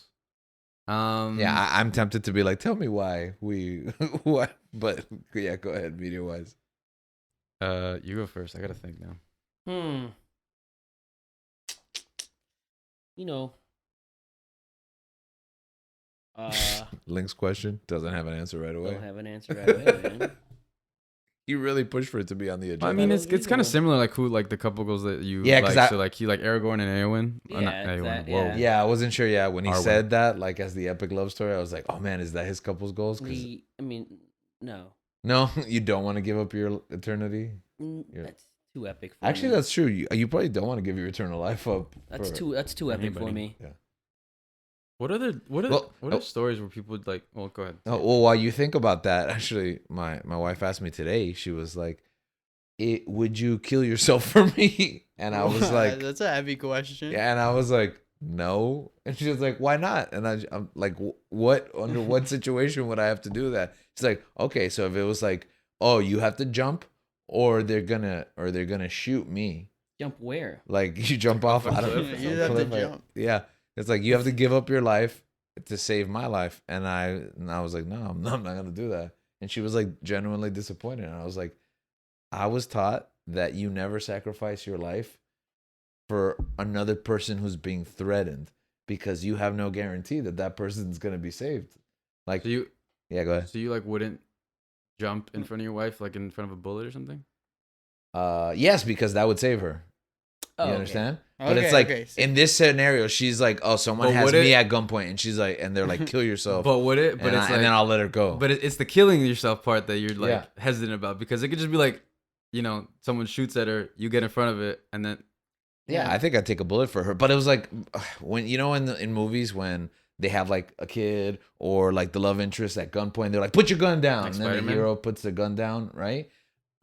Yeah, I'm tempted to be like, tell me why we what, but yeah, go ahead, media wise. You go first. I gotta think now. You know. Link's question doesn't have an answer right away. Don't have an answer right away, man. You really pushed for it to be on the agenda. I mean, it's Those kind of people. similar, the couple goals that you Yeah, 'cause like. I- So Aragorn and Eowyn. Yeah, Not Eowyn. Whoa. yeah. Yeah, I wasn't sure. Yeah, when he Arwen. said that, like as the epic love story, I was like, oh man, is that his couple's goals? 'Cause- No. no, you don't want to give up your eternity. Yeah. That's too epic for Actually, me. that's true. You probably don't want to give your eternal life up. That's for- too epic for anybody. me. Yeah. What are Well, what are stories where people would like? Well, go ahead. Oh, well, while you think about that, actually, my wife asked me today. She was like, "Would you kill yourself for me?" And I was like, that's a heavy question. "Yeah," and I was like, no. And she was like, why not? And I'm like, what, under what situation would I have to do that? She's like, okay, so if it was like, oh, you have to jump or they're gonna shoot me. Jump where? Like you jump off. I don't know. You have to jump. Yeah. It's like you have to give up your life to save my life. And I was like, no, I'm not gonna do that. And she was like genuinely disappointed. And I was like, I was taught that you never sacrifice your life for another person who's being threatened because you have no guarantee that that person's gonna be saved. Like, So you, yeah, go ahead. so you like wouldn't jump in front of your wife, like in front of a bullet or something? Yes, because that would save her. Oh, You okay. understand? But Okay, it's like okay, so- in this scenario, she's like, "Oh, someone But has would me it- at gunpoint," and she's like, and they're like, "Kill yourself." But would it? But and, it's like, and then I'll let her go. but it's the killing yourself part that you're like Yeah. hesitant about, because it could just be like, you know, someone shoots at her, you get in front of it, and then yeah, I think I'd take a bullet for her. But it was like when you know in movies when they have like a kid or like the love interest at gunpoint, they're like, "Put your gun down," Like and then the Spider-Man? hero puts the gun down. Right?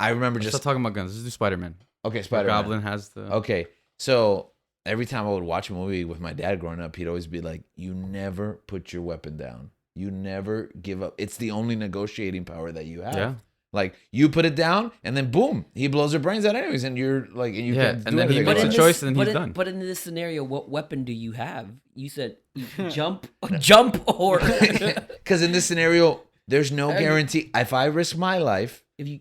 I remember let's just not talking about guns. Let's do Spider-Man. okay, Spider Goblin has the. Okay, so every time I would watch a movie with my dad growing up, he'd always be like, "You never put your weapon down. You never give up. It's the only negotiating power that you have. Yeah. Like you put it down, and then boom, he blows your brains out anyways, and you're like, and you Yeah, can't and do then he anything makes about a it. choice and he's done. But in this scenario, what weapon do you have? You said jump, or Because in this scenario, there's no And- guarantee. If I risk my life, if you,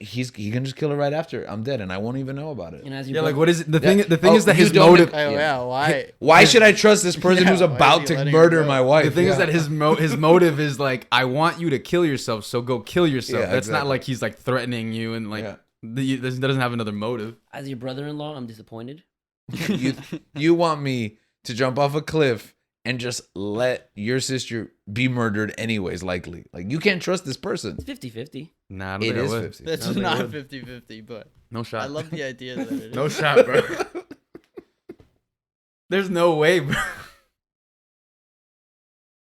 he can just kill her right after I'm dead, and I won't even know about it. you know, as your Yeah, like brother- what is it? The Yeah. thing? The thing Oh, is that you his don't- motive. Oh yeah, why? Why should I trust this person Yeah, who's why is about he to letting her murder go? my wife? The thing is Yeah. that his motive is like, I want you to kill yourself, so go kill yourself. Yeah, That's not exactly. like he's like threatening you and like Yeah. that doesn't have another motive. as your brother-in-law, I'm disappointed. you want me to jump off a cliff and just let your sister be murdered anyways, likely. Like, you can't trust this person. It's 50-50. Nah, I don't It think I is would. 50. That's I don't think I not would. 50-50, but No shot. I love the idea that it is. No shot, bro. There's no way, bro.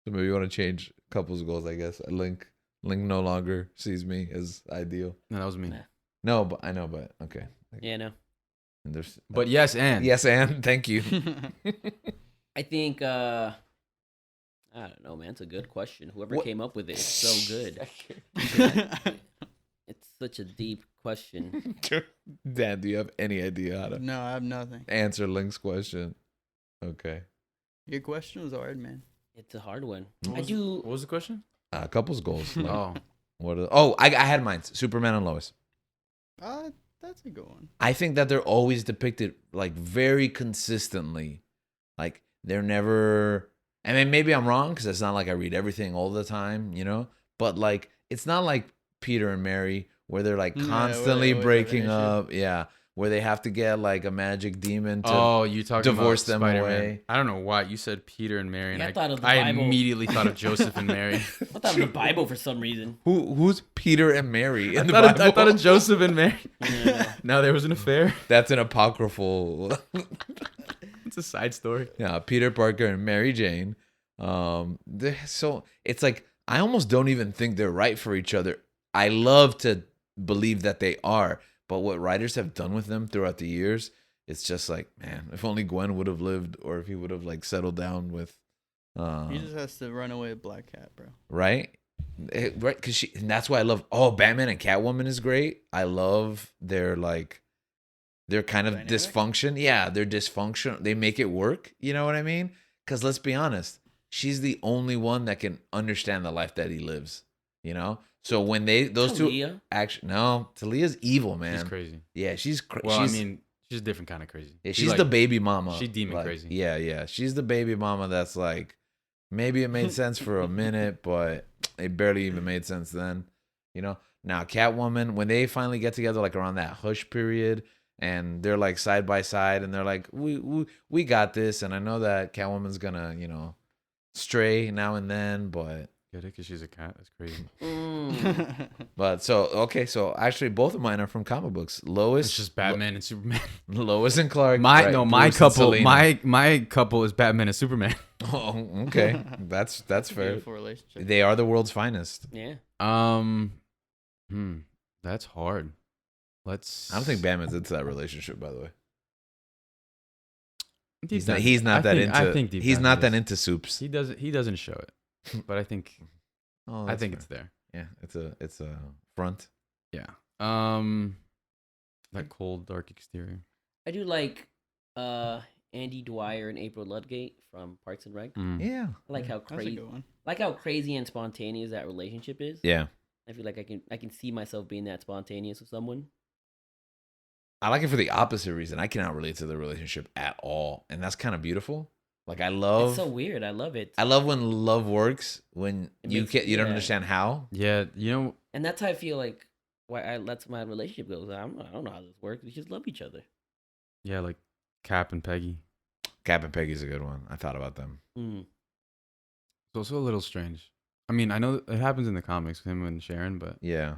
So maybe you want to change couples goals, I guess. Link no longer sees me as ideal. No, that was me. Nah. No, but I know, but okay. Yeah, no. And there's But yes, and yes, and thank you. I think I don't know, man. It's a good question. Whoever What- came up with it is so good. It's such a deep question. Dan, do you have any idea how to No, I have nothing. answer Link's question? Okay. Your question was hard, man. It's a hard one. What I was- do. What was the question? Couples goals. Like, Oh, I had mine. Superman and Lois. That's a good one. I think that they're always depicted like very consistently. Like they're never. I mean, maybe I'm wrong because it's not like I read everything all the time, you know. But like, it's not like Peter and Mary where they're like Yeah, where constantly they always have an breaking issue. up. Yeah, where they have to get like a magic demon to. oh, you talking divorce about them Spider-Man. away. I don't know why you said Peter and Mary, and Yeah, I thought of the I Bible. immediately thought of Joseph and Mary. I thought of the Bible for some reason. Who's Peter and Mary in the I Bible? thought of Joseph and Mary. Yeah. Now there was an affair. That's an apocryphal. It's a side story. Yeah, Peter Parker and Mary Jane. So it's like I almost don't even think they're right for each other. I love to believe that they are, but what writers have done with them throughout the years, it's just like, man, if only Gwen would have lived, or if he would have like settled down with, He just has to run away with Black Cat, bro. right, right, because and that's why I love. Oh, Batman and Catwoman is great. I love their like. Their kind of Dynamic? dysfunction. Yeah, their dysfunction. They make it work. You know what I mean? Because let's be honest, she's the only one that can understand the life that he lives. You know? So when those two Talia? actually, no, Talia's evil, man. She's crazy. Yeah, she's Well, she's, I mean, she's a different kind of crazy. yeah, She, she's like, the baby mama. she demon like, crazy. Yeah. She's the baby mama that's like, maybe it made sense for a minute, but it barely even made sense then. You know? Now, Catwoman, when they finally get together, like around that hush period, and they're like side by side, and they're like, we got this. And I know that Catwoman's gonna, you know, stray now and then, but Get it? Because she's a cat. That's crazy. so actually both of mine are from comic books. Lois, It's just Batman and Superman. Lois and Clark. My right, no, Bruce my and couple, Selena. my couple is Batman and Superman. Oh, okay, that's fair. Beautiful relationship. They are the world's finest. Yeah. That's hard. Let's. I don't think Batman's into that relationship, by the way. He's down. not. He's not I that think- into. I think deep he's down not he that is. into soups. He doesn't show it, but I think Oh, I that's think fair. it's there. Yeah, it's a front. Yeah. That cold dark exterior. I do like Andy Dwyer and April Ludgate from Parks and Rec. Mm. Yeah. I like how That's a crazy, good one. and spontaneous that relationship is. Yeah. I feel like I can see myself being that spontaneous with someone. I like it for the opposite reason. I cannot relate to the relationship at all, and that's kind of beautiful. Like I love. It's so weird. I love it. I love when love works when It you makes- you don't yeah. understand how. Yeah, you know, And that's how I feel like that's my relationship goes. I don't know how this works. We just love each other. yeah, like Cap and Peggy. Cap and Peggy's a good one. I thought about them. Mm. It's also a little strange. I mean, I know it happens in the comics with him and Sharon, but Yeah.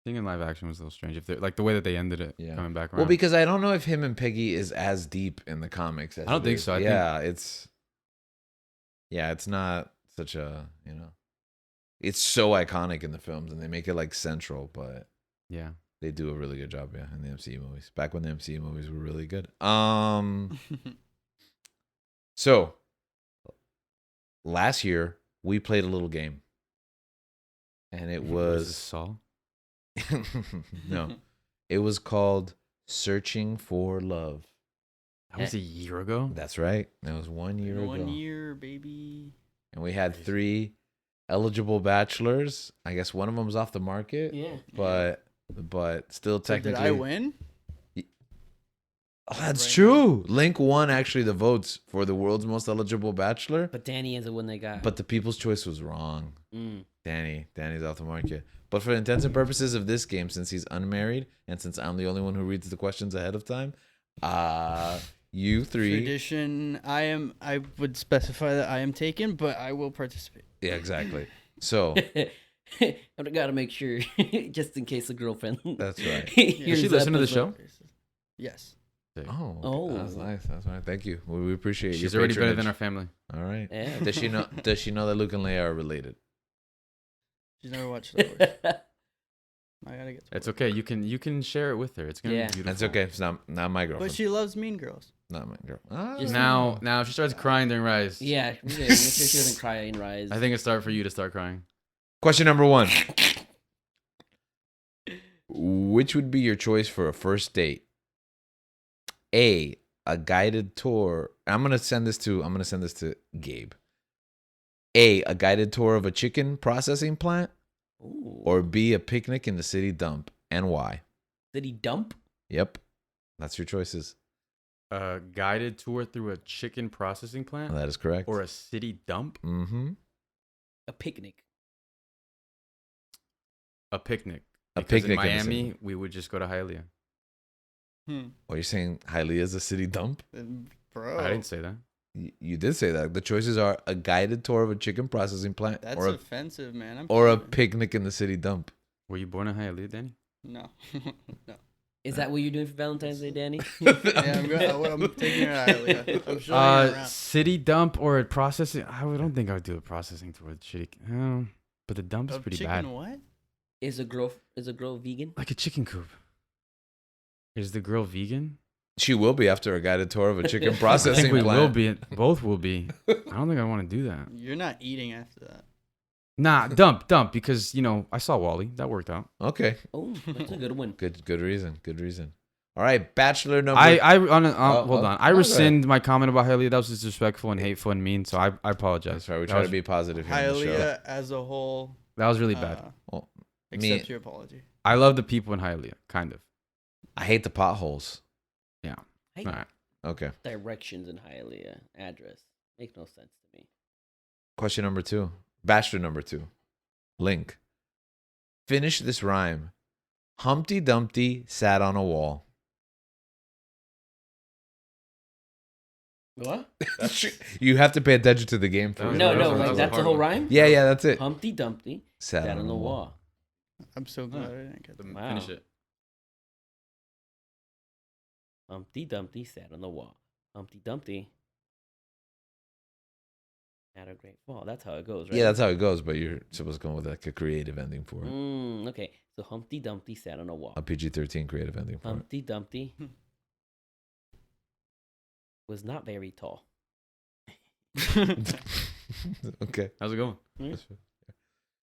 seeing in live action was a little strange. If they're like the way that they ended it, Yeah. coming back around. Well, because I don't know if him and Peggy is as deep in the comics. As I don't it think is. so. I think- yeah, it's not such a It's so iconic in the films, and they make it like central, but yeah, they do a really good job. Yeah, in the MCU movies. Back when the MCU movies were really good. So last year we played a little game, and it Was this was Saul? no, it was called Searching for Love. That was a year ago. That's right. That was 1 year ago. 1 year, baby. And we had 3 eligible bachelors. I guess one of them's off the market, Yeah. but still So technically. did I win? Oh, that's Right true. Link won actually the votes for the world's most eligible bachelor, But Danny is the one they got. but the people's choice was wrong. Mm. Danny's off the market. But for intents and purposes of this game, since he's unmarried and since I'm the only one who reads the questions ahead of time, you 3. Tradition. I would specify that I am taken, but I will participate. Yeah, exactly. So I gotta make sure, just in case the girlfriend. that's right. hears she the listen to the episode. show? Yes. Oh, Oh. that's nice. That's right. Thank you. We appreciate your She's already better than patronage. our family. All right. Yeah. Does she know? Does she know that Luke and Leia are related? She's never watched Star Wars. I gotta get. To It's work. okay. You can share it with her. It's gonna Yeah. be beautiful. That's okay. It's not my girlfriend. But she loves Mean Girls. Not my girl. Ah. Just Now, if she starts crying during Rise, Yeah, make sure she doesn't cry in Rise. I think it's start for you to start crying. Question number 1. Which would be your choice for a first date? A guided tour. I'm gonna send this to Gabe. A guided tour of a chicken processing plant, Ooh. or B, a picnic in the city dump, and why? Did he dump? Yep, that's your choices. A guided tour through a chicken processing plant That is correct. or a city dump. Mm-hmm. A picnic. A picnic. A Because picnic in in the city. Miami, we would just go to Hialeah. What, you're saying Hialeah is a city dump? Bro. I didn't say that. You did say that. The choices are a guided tour of a chicken processing plant, That's or offensive, man. a kidding. picnic in the city dump. Were you born in Hialeah, Danny? No. No. Is that what you're doing for Valentine's Day, Danny? Yeah, I'm taking her out. I'm showing her around. City dump or a processing? don't think I would do a processing tour with shitty. But the dump is Of pretty chicken bad. what? Is a girl vegan? Like a chicken coop. Is the girl vegan? She will be after a guided tour of a chicken I think processing we plant. will be. Both will be. I don't think I want to do that. You're not eating after that. Nah, dump because I saw Wally. That worked out. Okay, Oh, that's a good one. good reason. Good reason. All right, bachelor number. Hold on. I go ahead. rescind my comment about Hialeah. That was disrespectful and hateful and mean. So I apologize. That's right. We That try was- to be positive here on the show. Hialeah as a whole. That was really bad. Well, Accept your apology. I love the people in Hialeah, kind of. I hate the potholes. Hey, All right. Okay. directions in Hialeah address makes no sense to me. Question number 2. Bachelor number 2. Link. Finish this rhyme. Humpty Dumpty sat on a wall. What? You have to pay attention to the game for it. No, that was like a that's the hard whole one. rhyme. Yeah, that's it. Humpty Dumpty Sat sat on the wall. I'm so glad I didn't get that. Wow. Finish it. Humpty Dumpty sat on the wall. Humpty Dumpty had a great fall. That's how it goes, right? Yeah, that's how it goes, but you're supposed to come with like a creative ending for it. Okay, so Humpty Dumpty sat on a wall. A PG-13 creative ending for it. Humpty Dumpty was not very tall. Okay. How's it going?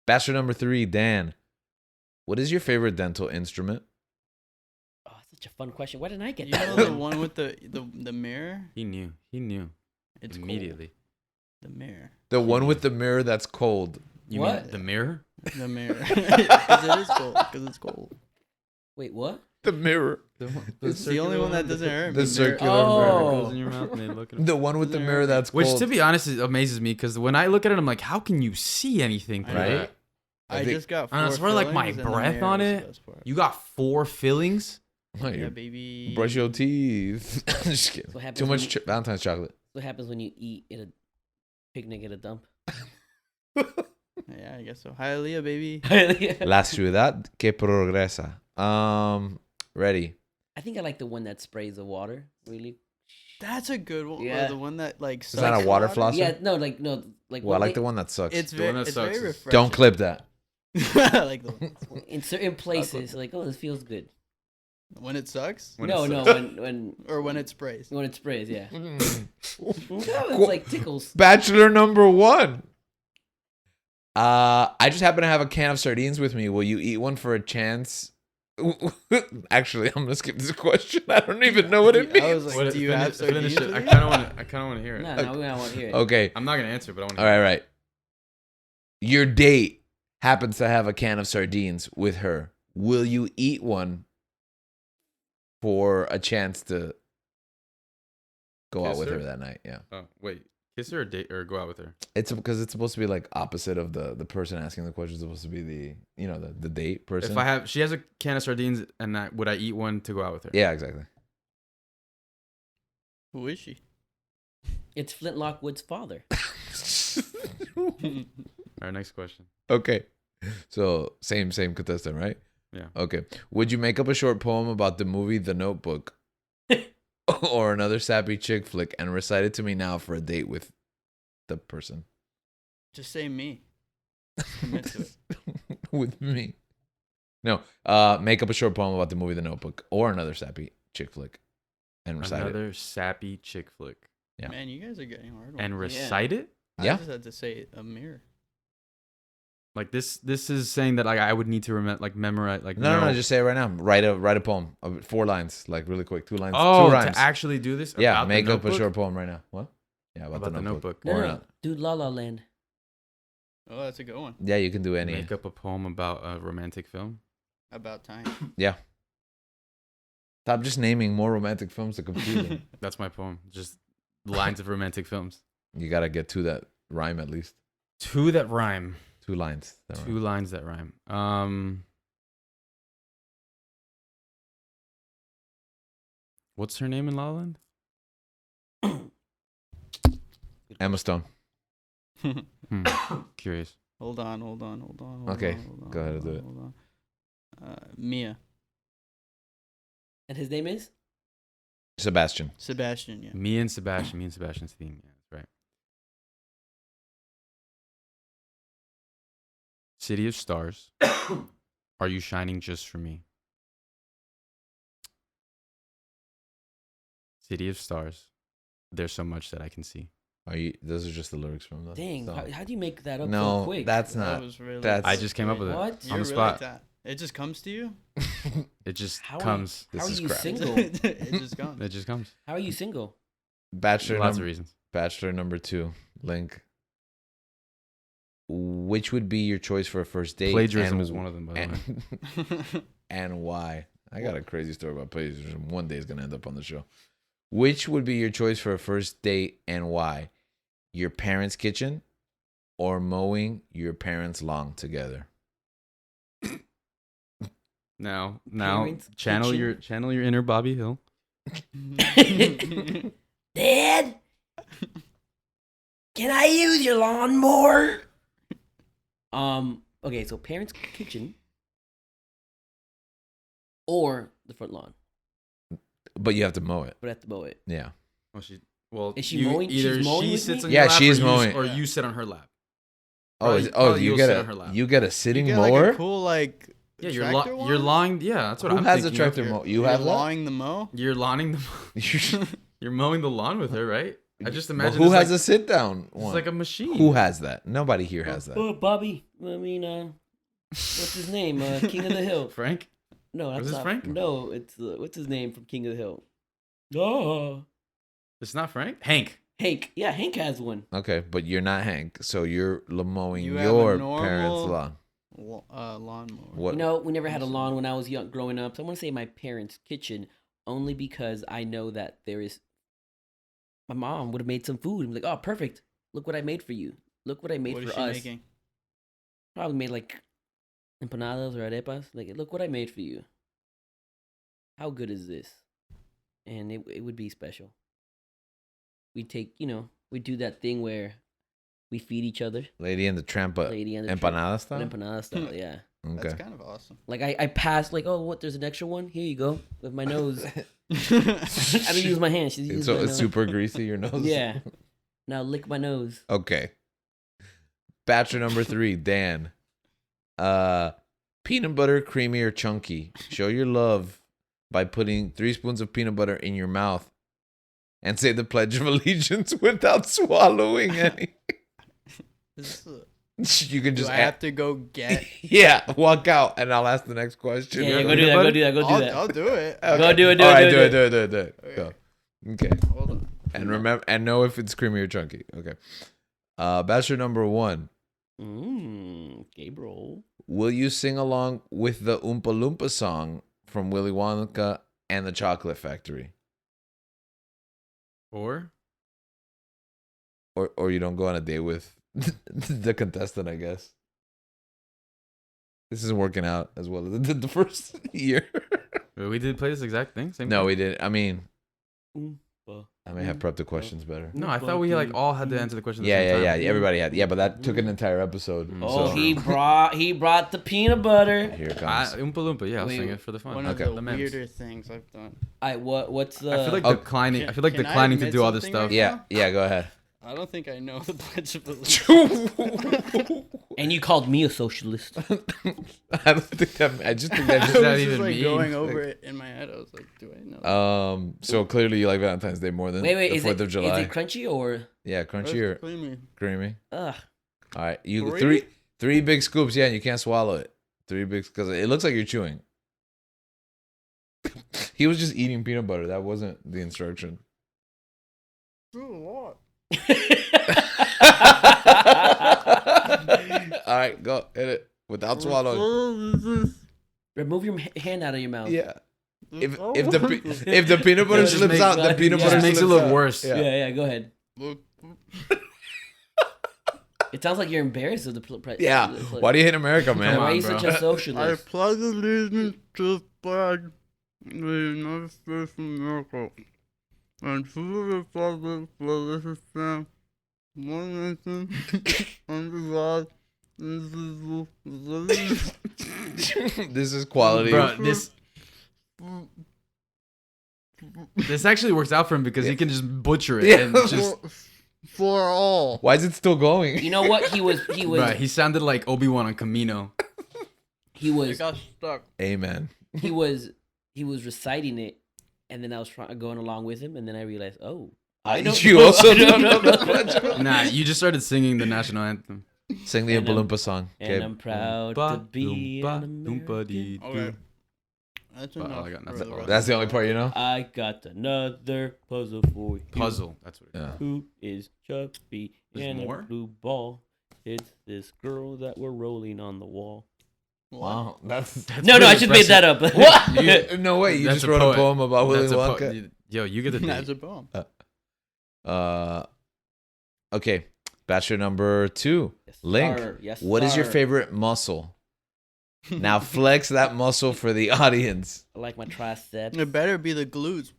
Bachelor number 3, Dan. What is your favorite dental instrument? Oh, such a fun question. Why didn't I get You that know one? the one with the mirror? He knew. It's Immediately. cold. The mirror. The one with the mirror that's cold. You What? mean the mirror? The mirror. Because it is cold. Because it's cold. Wait, what? The mirror. It's the only one that doesn't hurt. The me. circular Oh. mirror. Goes in your mouth and they look at it. The one with the mirror that's Which, cold. to be honest, it amazes me because when I look at it, I'm like, how can you see anything I through Right? that? I I think- just got I don't know, 4 swear, like, my fillings and the breath mirror on is it. the best part. You got 4 fillings? Oh, Yeah, you baby. brush your teeth. Just kidding. That's what happens Too when much you- Valentine's chocolate. What happens when you eat at a picnic at a dump? Yeah, I guess so. Hialeah, baby. La ciudad que progresa. Ready. I think I like the one that sprays the water. Really? That's a good one. Yeah. The one that like. Is that a sucks water water? flosser? Yeah, no, like. Well, I what like they- the one that sucks. It's The very, one that it's sucks very is- refreshing. Don't clip that. I like the one. in certain places. Like, oh, this feels good. When it sucks, When no, it no, sucks. when or when it sprays. when it sprays, yeah. Mm. No, it's like tickles. Bachelor number 1. I just happen to have a can of sardines with me. Will you eat one for a chance? Actually, I'm gonna skip this question. I don't even know what it I means. was like, do you have finish sardines it. with I you? kind of want to hear it. No, no, we don't want to hear it. Okay. I'm not gonna answer, but I want to. All right, right. Your date happens to have a can of sardines with her. Will you eat one for a chance to go out Kiss with her her? that night? Yeah. Oh wait, kiss her or date or go out with her? It's because it's supposed to be like opposite of the person asking the question is supposed to be the date person. If she has a can of sardines, and would I eat one to go out with her? Yeah, exactly. Who is she? It's Flint Lockwood's father. All right, next question. Okay. So same contestant, right? Yeah. Okay. Would you make up a short poem about the movie The Notebook or another sappy chick flick and recite it to me now for a date with the person? Just say me. Commit to it. With me. No. Make up a short poem about the movie The Notebook or another sappy chick flick and recite Another sappy chick flick. Yeah. Man, you guys are getting hard. And ones. recite it? Yeah. I just had to say a mirror. Like this is saying that like I would need to memorize like it. No, just say it right now. Write a poem of 4 lines, like really quick, 2 lines. Oh, 2 rhymes. to actually do this? Yeah, About the make up a Notebook? short poem right now. What? Yeah, About the Notebook. No, Or no, not. dude, La La Land. Oh, that's a good one. Yeah, you can do any. Make up a poem about a romantic film. About time. Yeah. Stop just naming more romantic films to confuse them. That's my poem. Just lines of romantic films. You gotta get to that rhyme at least. 2 that rhyme. 2 lines. that 2 rhyme. lines that rhyme. What's her name in La La Land? Emma Stone. Curious. Hold on. Okay, go ahead and do it. Hold on. Mia. And his name is? Sebastian. Sebastian, yeah. Me and Sebastian's theme. Yeah, that's right. City of Stars. Are you shining just for me? City of Stars. There's so much that I can see. Are you? Those are just the lyrics from the Dang, song. how'd you make that up No, so quick? that's That not. was really that's- I just came up with it. What? You're On the really spot. It just comes to you? It just How are you- comes. How This are is you crap. single? It just comes. It just comes. How are you single? Bachelor Lots of number, reasons. Bachelor number 2. Link. Which would be your choice for a first date? Plagiarism and- is one of them, by the way. and, and why? I got a crazy story about plagiarism. One day it's gonna end up on the show. Which would be your choice for a first date and why? Your parents' kitchen or mowing your parents' lawn together? Now, Parents' channel kitchen? your inner Bobby Hill. Dad, can I use your lawnmower? Okay, so parents' kitchen or the front lawn, But you have to mow it. but I have to mow it. Yeah. Well, Is she mowing? Either She's mowing she with sits me? on Yeah, your lap, she's or mowing. or you sit on her lap. Oh, Probably- you probably get you'll sit on her lap. you get a sitting You get mower? like a cool like Yeah, tractor you're one? lawing. Yeah, that's what Who I'm has a thinking of. tractor mower? You You're have that? lawing the mow? You're lawning the. You're mowing the lawn with her, right? I just But imagine. who it's has like, a sit down It's one? like a machine. Who has that? Nobody here has that. Oh, Bobby. I mean, what's his name? King of the Hill. Frank? No, that's Was this not Frank? No, it's what's his name from King of the Hill? Oh, It's not Frank. Hank. Hank. Yeah, Hank has one. Okay, but you're not Hank, so you're mowing You have a your normal- parents' lawn. Lawnmower. What? You know, we never had a lawn when I was young, growing up. So I want to say my parents' kitchen, only because I know that there is. My mom would have made some food and be like, "Oh, perfect! Look what I made for you. Look what I made What is for she us." making? Probably made like empanadas or arepas. Like, look what I made for you. How good is this? And it would be special. We take, we do that thing where we feed each other. Lady and the Tramp, Lady and the empanada style? Empanada style, yeah. Okay. That's kind of awesome. Like I passed, like, oh, what? There's an extra one. Here you go with my nose. I don't use my hand. She's using So my it's nose. super greasy, your nose? Yeah. Now lick my nose. Okay. Bachelor number 3, Dan. Peanut butter, creamy or chunky? Show your love by putting 3 spoons of peanut butter in your mouth and say the Pledge of Allegiance without swallowing any. You can Do just I have to go get? yeah, walk out and I'll ask the next question. Yeah, go do that. Go do that. Go do that. I'll do it. Okay. Go do it. All right, do it. do it. Go. Okay. Hold on. And remember, and know if it's creamy or chunky. Okay. Bachelor number 1. Gabriel. Will you sing along with the Oompa Loompa song from Willy Wonka and the Chocolate Factory? Or Or you don't go on a date with the contestant, I guess. This isn't working out as well as it did the first year. wait, we did play this exact thing. Same No, thing? we didn't. I mean, Oompa. I may have prepped the questions better. No, I thought we like all had to answer the question. At the Yeah, same yeah, time. yeah. Everybody had. Yeah, but that took an entire episode. Mm. Oh, so he brought the peanut butter. here it I, comes. Oompa Loompa. Yeah, I'll Wait, sing it for the fun. One Okay. of the The memes. weirder things I've done. What's the? I feel like Oh, declining. I feel like can I declining to admit do all this something stuff. right Yeah, yeah. Go ahead. I don't think I know the Pledge of Allegiance. And you called me a socialist. I don't think that. I just think that. Does I Just, that was even just like mean? going over it in my head. I was like, do I know? So clearly you like Valentine's Day more than Wait, the is 4th it of July. is it crunchy or? Yeah, crunchy or Creamy. creamy. Ugh. All right, you Three? three big scoops. Yeah, and you can't swallow it. 3 big because it looks like you're chewing. He was just eating peanut butter. That wasn't the instruction. What? All right, go hit it without swallowing. Remove your hand out of your mouth. Yeah. If the peanut butter It just slips makes- out, the peanut yeah. butter Just makes it slips look out. worse. Yeah. Yeah. Go ahead. It sounds like you're embarrassed of the price. Yeah. Why do you hate America, man? Come Why are on, you bro. such a I socialist? pledge allegiance to the flag of the United States of America and to the republic for which it stands, one nation, under God, indivisible, with liberty This is quality. Bro, this actually works out for him because he can just butcher it Yeah. and just. for all. Why is it still going? You know what? He was Right, he sounded like Obi-Wan on Camino. he I was got stuck. Amen. he was reciting it, and then I was going along with him, and then I realized, oh, I don't. You know- also I don't don't know. know the Pledge. Nah, you just started singing the national anthem. Sing the And Oompa I'm- Loompa song. And Gabe. I'm proud to be an American. Okay. That's Well, enough. I got for nothing. the rest That's of the only part you know? I got another puzzle for you. Puzzle. That's what it is. Yeah. Who is chubby There's and more? a blue ball? It's this girl that we're rolling on the wall. Wow. That's No, I pretty just made that up. what? No way. You That's just a wrote poet. a poem about Willy That's a Wonka. Yo, you get the That's date. a bomb. Okay. Bachelor number 2. Yes, Link. sir. Yes, What is your sir. favorite muscle? Now flex that muscle for the audience. I like my triceps. It better be the glutes.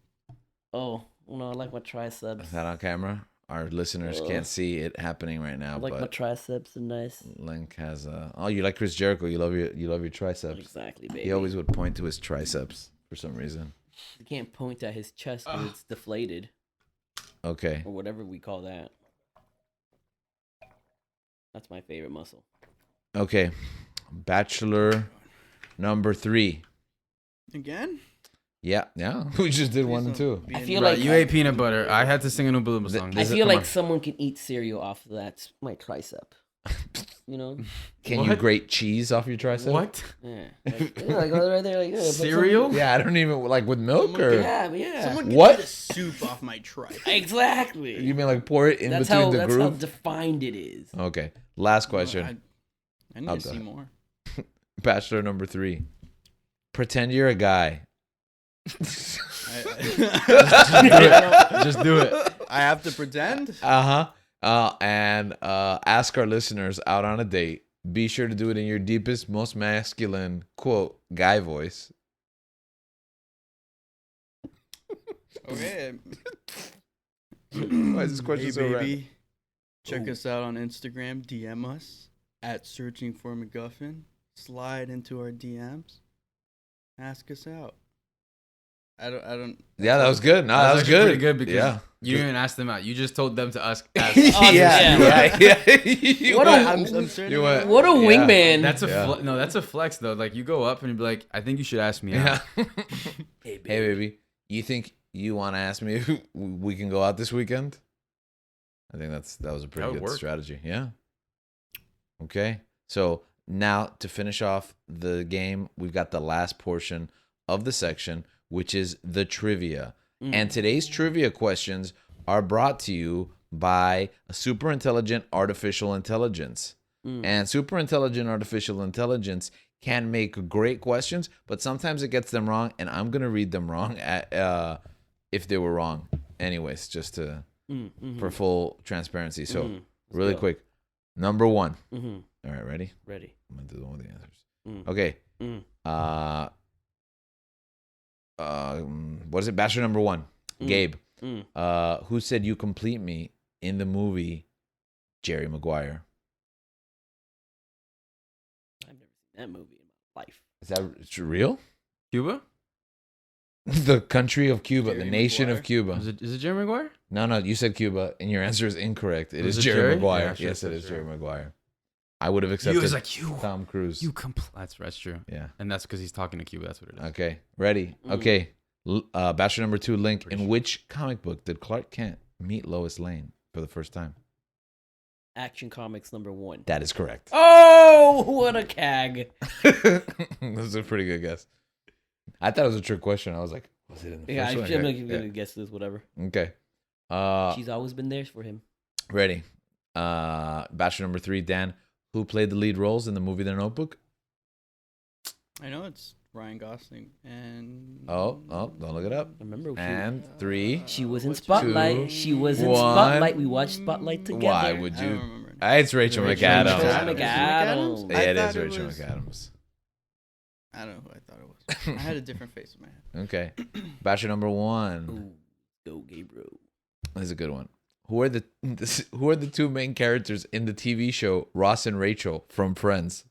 Oh, no, I like my triceps. Is that on camera? Our listeners can't see it happening right now, I like my but triceps are nice. Link has a. Oh, you like Chris Jericho? You love your triceps. Exactly, baby. He always would point to his triceps for some reason. You can't point at his chest because it's deflated Okay. or whatever we call that. That's my favorite muscle. Okay. Bachelor number 3. Again? Yeah. We just did 1 and 2. I feel Right, like you ate peanut butter. I had to sing an Oompa Loompa song. I Is it- feel Come like on. someone can eat cereal off of that my tricep. You know? Can you What? grate cheese off your tricep? What? Yeah. Like right there, like, yeah, put some- Cereal? Yeah, I don't even like with milk Someone or could- Yeah, but yeah. Someone can What? eat a soup off my tricep. Exactly. you mean like pour it in that's between how the that's how groove? defined it is. Okay. Last question. I need Oh, to go see ahead. more. Bachelor number 3. Pretend you're a guy. Just do it. I have to pretend. And ask our listeners out on a date. Be sure to do it in your deepest, most masculine, quote, guy voice. Okay. Why is this question Hey, so random? baby. Check Ooh. us out on Instagram. DM us at Searching for McGuffin. Slide into our DMs. Ask us out. I don't. Yeah, that was good. No, that was actually good. pretty good because yeah. you didn't even ask them out. You just told them to ask. ask. Yeah. You What went- a- I'm certain. you went- What a Yeah. wingman. That's a Yeah. no. That's a flex though. Like you go up and you be like, I think you should ask me out. Yeah. Hey, Hey, baby, you think you want to ask me if we can go out this weekend? I think that was a pretty That would good work. strategy. Yeah. Okay. So now to finish off the game, we've got the last portion of the section, which is the trivia. Mm. And today's trivia questions are brought to you by a super intelligent artificial intelligence. Mm. And super intelligent artificial intelligence can make great questions, but sometimes it gets them wrong, and I'm going to read them wrong if they were wrong. Anyways, just to for full transparency. So, Mhm. really go. quick. Number 1. Mhm. All right, ready? Ready. I'm going to do the one with the answers. Mm. Okay. Mm. What is it? Bachelor number 1. Mm. Gabe. Mm. Who said you complete me in the movie Jerry Maguire? I've never seen that movie in my life. Is that real? Cuba? The country of Cuba, Jerry the nation Maguire? of Cuba. Is it Jerry Maguire? No, you said Cuba, and your answer is incorrect. It Was is it Jerry Jerry? Maguire. Yeah, I should've Yes, it said is Jerry. Jerry Maguire. I would have accepted You was like you. Tom Cruise. You That's true. Yeah. And that's because he's talking to Cuba. That's what it is. Okay. Ready? Mm. Okay. Bachelor number 2, Link. Pretty In sure. which comic book did Clark Kent meet Lois Lane for the first time? Action Comics #1. That is correct. Oh, what a cag! That's a pretty good guess. I thought it was a trick question. I was like, was it in the Yeah, first I'm one? gonna guess this. Whatever. Okay. She's always been there for him. Ready. Bachelor number 3, Dan. Who played the lead roles in the movie The Notebook? I know it's Ryan Gosling and. Oh, don't look it up. I remember. And 3. She was in What's your- Spotlight. Two, She was in one. Spotlight. We watched Spotlight together. Why would I don't you? remember. It's Rachel Rachel McAdams. McAdams. Yeah, it I is thought Rachel was- McAdams. I don't know who I thought it was. I had a different face in my head. Okay. Bachelor number 1. Ooh, go Gabriel. This is a good one. Who are the 2 main characters in the TV show Ross and Rachel from Friends?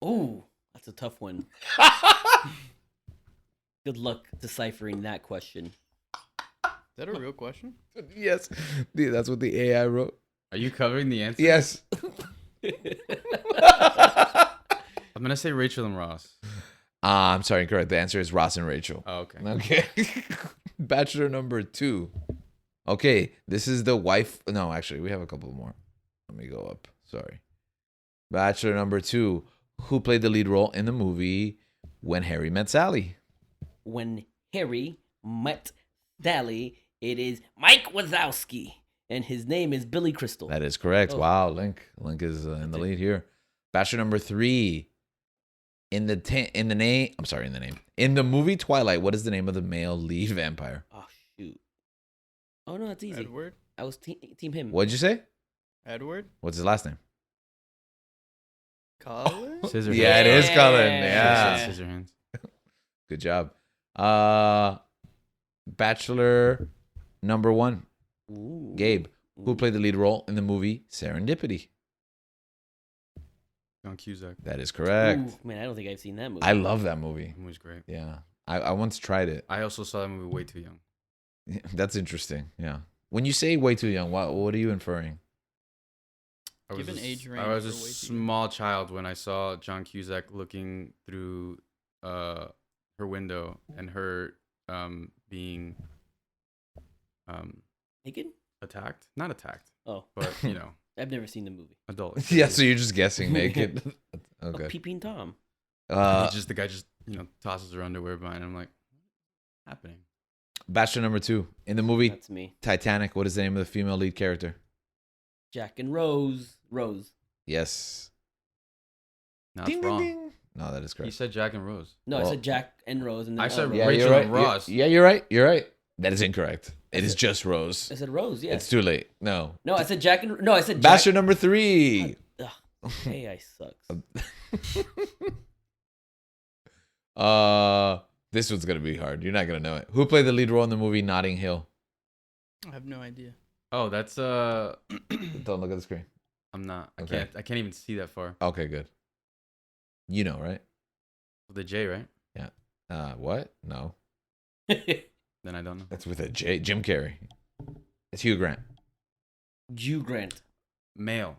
Ooh, that's a tough one. Good luck deciphering that question. Is that a real question? Yes. Dude, that's what the AI wrote. Are you covering the answer? Yes. I'm gonna say Rachel and Ross. I'm sorry, incorrect. The answer is Ross and Rachel. Oh, okay. Okay. Bachelor number 2. Okay, this is the wife. No, actually, we have a couple more. Let me go up. Sorry. Bachelor number 2. Who played the lead role in the movie When Harry Met Sally? When Harry met Sally, it is Mike Wazowski, and his name is Billy Crystal. That is correct. Oh. Wow, Link is in the lead here. Bachelor number 3. In the movie Twilight, what is the name of the male lead vampire? Oh shoot! Oh no, that's easy. Edward? I was team him. What'd you say? Edward? What's his last name? Colin? Scissor Yeah, it is Yeah. Cullen. Yeah. Scissor hands. Good job. Bachelor number 1, Ooh. Gabe. Who Ooh. played the lead role in the movie Serendipity? John Cusack. That is correct. Ooh, man, I don't think I've seen that movie. I love that movie. That movie's great. Yeah. I once tried it. I also saw that movie way too young. That's interesting. Yeah. When you say way too young, what are you inferring? I Give was an a- age I range was a for way too young. small child when I saw John Cusack looking through her window, and her being Naked? attacked. Not attacked, Oh, but you know, I've never seen the movie. adult. Yeah, so you're just guessing naked. Oh, Okay. Peeping Tom. The guy just tosses her underwear behind him. I'm like, what's happening? Bachelor number 2. In the movie That's me. Titanic, what is the name of the female lead character? Jack and Rose. Rose. Yes. No, Ding, it's ding, wrong. ding. No, that is He correct. said Jack and Rose. No, I Well- said Jack and Rose, and then I said Rose. Yeah, Rachel you're right. and Ross. Yeah, you're right. You're right. That is incorrect. It is it? just Rose. I said Rose. Yes. It's too late. No. No, I said Jack and. No, I said Jack. Bachelor number 3. AI sucks. This one's gonna be hard. You're not gonna know it. Who played the lead role in the movie Notting Hill? I have no idea. Oh, that's Don't look at the screen. I'm not. Okay. I can't even see that far. Okay, good. You know, right? With the J, right? What? No, Then I don't know. that's with a J. Jim Carrey. It's Hugh Grant. Jew Grant. Male.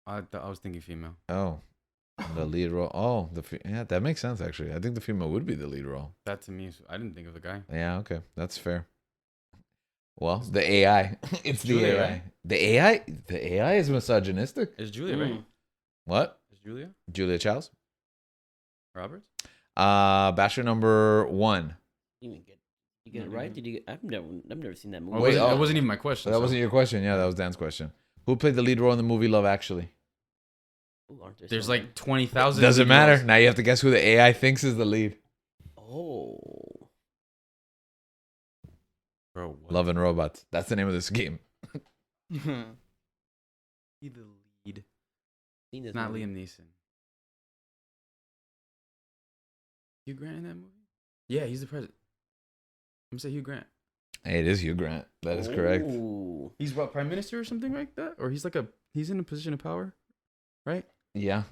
I was thinking female. Oh, the lead role. Oh, yeah, that makes sense actually. I think the female would be the lead role. That to me, I didn't think of the guy. Yeah, okay, that's fair. Well, the AI. It's the Julia, AI. right? The AI is misogynistic. Is Julia right? What? Is Julia Julia Childs. Roberts? Bachelor number 1. You get it right? Did you? I've never seen that movie. Oh, Wait, that wasn't even my question. That so- wasn't your question. Yeah, that was Dan's question. Who played the lead role in the movie Love Actually? Ooh, aren't there There's so like 20,000. Doesn't lead matter. roles. Now you have to guess who the AI thinks is the lead. many? Oh. Bro, what? Love and Robots. That's the name of this game. He the lead. Seen this It's not movie. Liam Neeson. Hugh Grant in that movie? Yeah, he's the president. I'm gonna say Hugh Grant. Hey, it is Hugh Grant. That is correct. Ooh. He's what, prime minister or something like that? Or he's in a position of power, right? Yeah.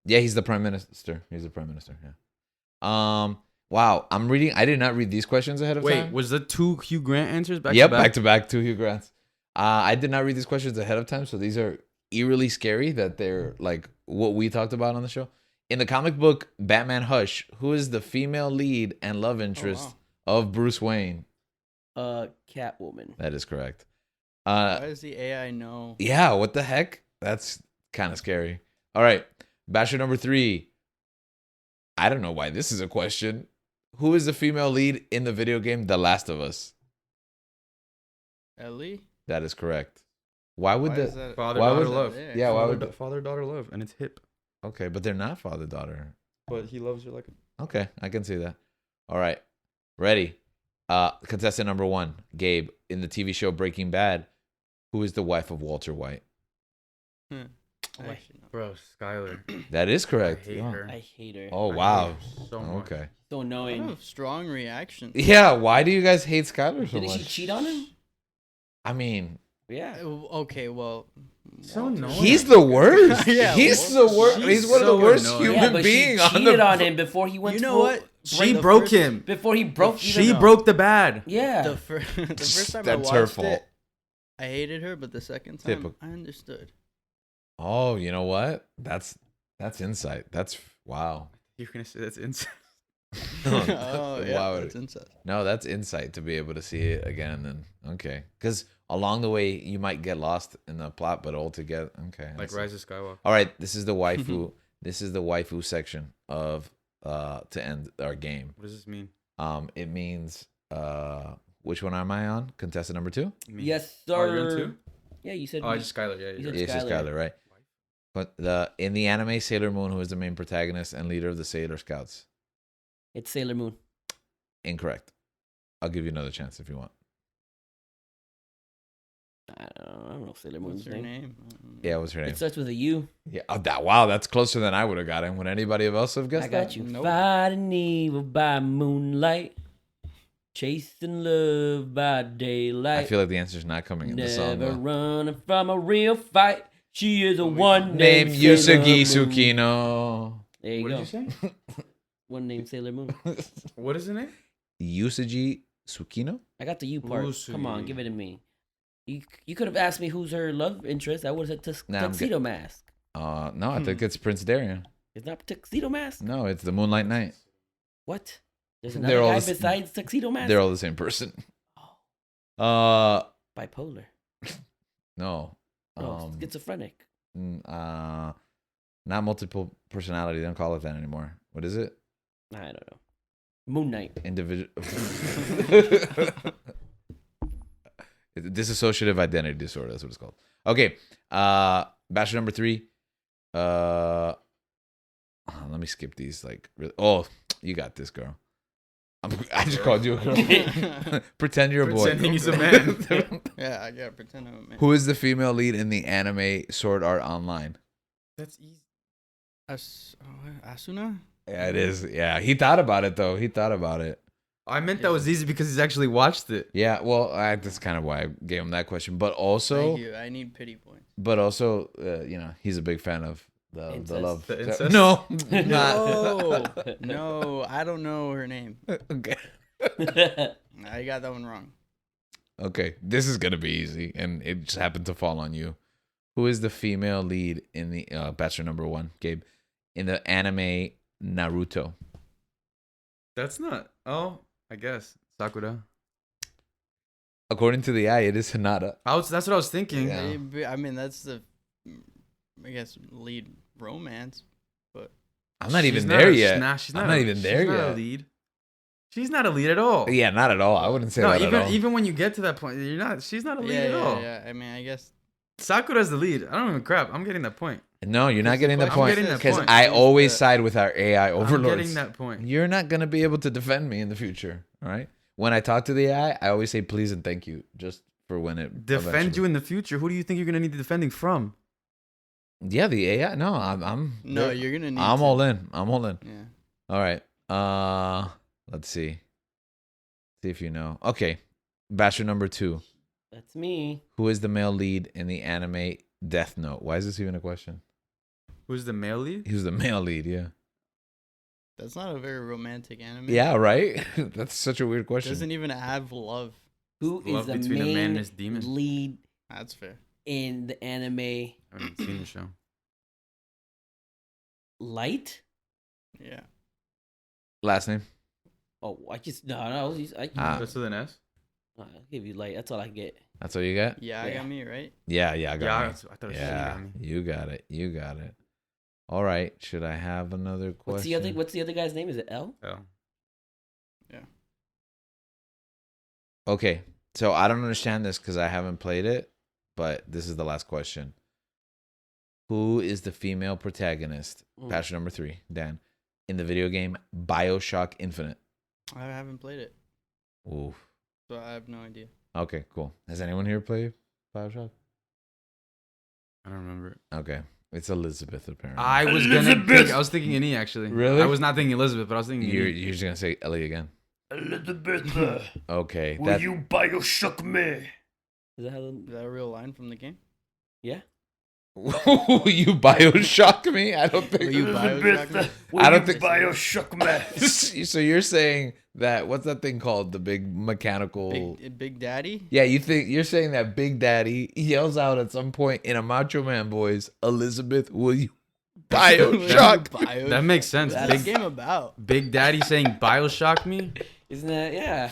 He's the prime minister. He's the prime minister. Yeah. Wow. I'm reading. I did not read these questions ahead of time. Wait, was the 2 Hugh Grant answers back Yep, to back? back to back. 2 Hugh Grants. I did not read these questions ahead of time, so these are eerily scary that they're like what we talked about on the show. In the comic book Batman Hush, who is the female lead and love interest of Bruce Wayne? Catwoman. That is correct. Why does the AI know? Yeah, what the heck? That's kind of scary. All right. Bachelor number 3. I don't know why this is a question. Who is the female lead in the video game The Last of Us? Ellie? That is correct. Why would Why is that? Father Why daughter was- love. there? Yeah, why would Father daughter love, and it's hip. Okay, but they're not father daughter. But he loves her like a Okay, I can see that. All right. Ready? Contestant number 1, Gabe, in the TV show Breaking Bad, who is the wife of Walter White? Hmm. Oh, Actually, no. bro, Skylar. That is correct. I hate Yeah. her. I hate her. Oh I wow. hate her so much. Okay. So What annoying. a strong reaction. Yeah, why do you guys hate Skylar so Didn't much? she cheat on him? I mean, Yeah. Okay, well. So Walter- annoying. he's the worst. Yeah, he's the worst. she's He's one of the so worst annoying. human Yeah, but being she on cheated the on him before he went. You know full- what? She The broke first- him. Before he broke. She even- broke the bad. Yeah. The first time I That's watched her fault. it, I hated her, but the second time Typical. I understood. Oh, you know what? That's insight. That's wow. You're gonna say that's insane. Oh yeah, Wow. that's incest. No, that's insight to be able to see it again. And okay, because along the way you might get lost in the plot, but altogether, okay. I Like see. Rise of Skywalker. All right, this is the waifu. This is the waifu section of to end our game. What does this mean? It means which one am I on? Contestant number 2. Me. Yes, Oh, sir. you're in 2? Yeah, you said. Oh, I just Skylar. Yeah, You you're said right. Yes, it's Skylar. Skylar, right? But in the anime Sailor Moon, who is the main protagonist and leader of the Sailor Scouts? It's Sailor Moon. Incorrect. I'll give you another chance if you want. I don't know Sailor Moon's What's her name. name? Yeah, what's her name? It starts with a U. Yeah. Oh, wow, that's closer than I would have gotten. Would anybody else have guessed I got that? you. Nope. Fighting evil by moonlight, chasing love by daylight. I feel like the answer's not coming in the song. Never Though. running from a real fight. She is a Name one Name named Yusugi Sailor Moon. Tsukino. There you What go. did you say? One named Sailor Moon. What is the name? Yusugi Tsukino? I got the U part. Come on, Lucy. give it to me. You could have asked me who's her love interest. I would have said Nah, I'm Tuxedo Mask. No, I think it's Prince Darien. It's not Tuxedo Mask. No, it's the Moonlight Knight. What? There's They're another all guy the s- besides Tuxedo Mask. They're all the same person. Bipolar. No. No, schizophrenic. Not multiple personality. They don't call it that anymore. What is it? I don't know. Moon Knight. Individual. Dissociative identity disorder. That's what it's called. Okay. Bachelor number 3. Let me skip these. Like, really. Oh, you got this, girl. I just called you a girl. Pretend you're a boy. Pretending he's a man. Yeah, I gotta pretend I'm a man. Who is the female lead in the anime Sword Art Online? That's easy. Asuna? Yeah, it is. Yeah, he thought about it though. He thought about it. I meant that was easy because he's actually watched it. Yeah, well, that's kind of why I gave him that question. But also, Thank you. I need pity points. He's a big fan of the Incest. love. The incest? No, not. No, no, I don't know her name. Okay. I got that one wrong. Okay, this is gonna be easy, and it just happened to fall on you. Who is the female lead in the Bachelor number 1, Gabe, in the anime Naruto? That's not. Oh, I guess Sakura. According to the eye, it is Hinata. That's what I was thinking. Yeah. I mean, that's the, I guess, lead romance. I'm not even She's there a- yet. Nah, she's I'm not not a- even there she's not yet. a lead. She's not a lead at all. Yeah, not at all. I wouldn't say No, that at all. even when you get to that point, you're not. She's not a lead at all. Yeah. I mean, I guess. Sakura's the lead. I don't even crap. I'm getting that point. No, you're not That's the getting the question. point I'm getting that because point. I It's always the- side with our AI overlords. I'm getting that point. You're not gonna be able to defend me in the future. All right. When I talk to the AI, I always say please and thank you, just for when it Defend you in the future. Who do you think you're gonna need the defending from? Yeah, the AI. No, I'm. No, you're gonna need. I'm to, all in. I'm all in. Yeah. All right. Let's see. See if you know. Okay. Bachelor number 2. That's me. Who is the male lead in the anime Death Note? Why is this even a question? Who's the male lead? Who's the male lead? Yeah. That's not a very romantic anime. Yeah. Right. That's such a weird question. Doesn't even have love. Who is Love the between a man and main his demon. lead That's fair. in the anime I haven't seen the show. Light? Yeah. Last name? Oh, I That's with an S. I'll give you Light. That's all I get. That's all you got? Yeah, I Yeah. got me right. Yeah. I got Yeah, me. I thought it was Yeah, Shigami. you got it. You got it. All right. Should I have another question? What's the other guy's name? Is it L? Oh. Okay. So I don't understand this because I haven't played it, but this is the last question. Who is the female protagonist? Bachelor number 3, Dan, in the video game BioShock Infinite. I haven't played it, Oof. so I have no idea. Okay, cool. Has anyone here played BioShock? I don't remember it. Okay. It's Elizabeth, apparently. I was gonna. I was thinking an E actually. Really? I was not thinking Elizabeth, but I was thinking. You're E. just going to say Ellie again. Elizabeth, Okay. will you Bioshock me? Is that how Is that a real line from the game? Yeah. Will you BioShock me? I don't think. Will you Bioshock me? Will I don't you think- Bioshock me? So you're saying that what's that thing called? The big mechanical. Big Daddy? Yeah, you're saying that Big Daddy yells out at some point in a Macho Man voice, Elizabeth, will you BioShock? Bioshock. That makes sense. What's Big this game about? Big Daddy saying Bioshock me. Isn't that yeah?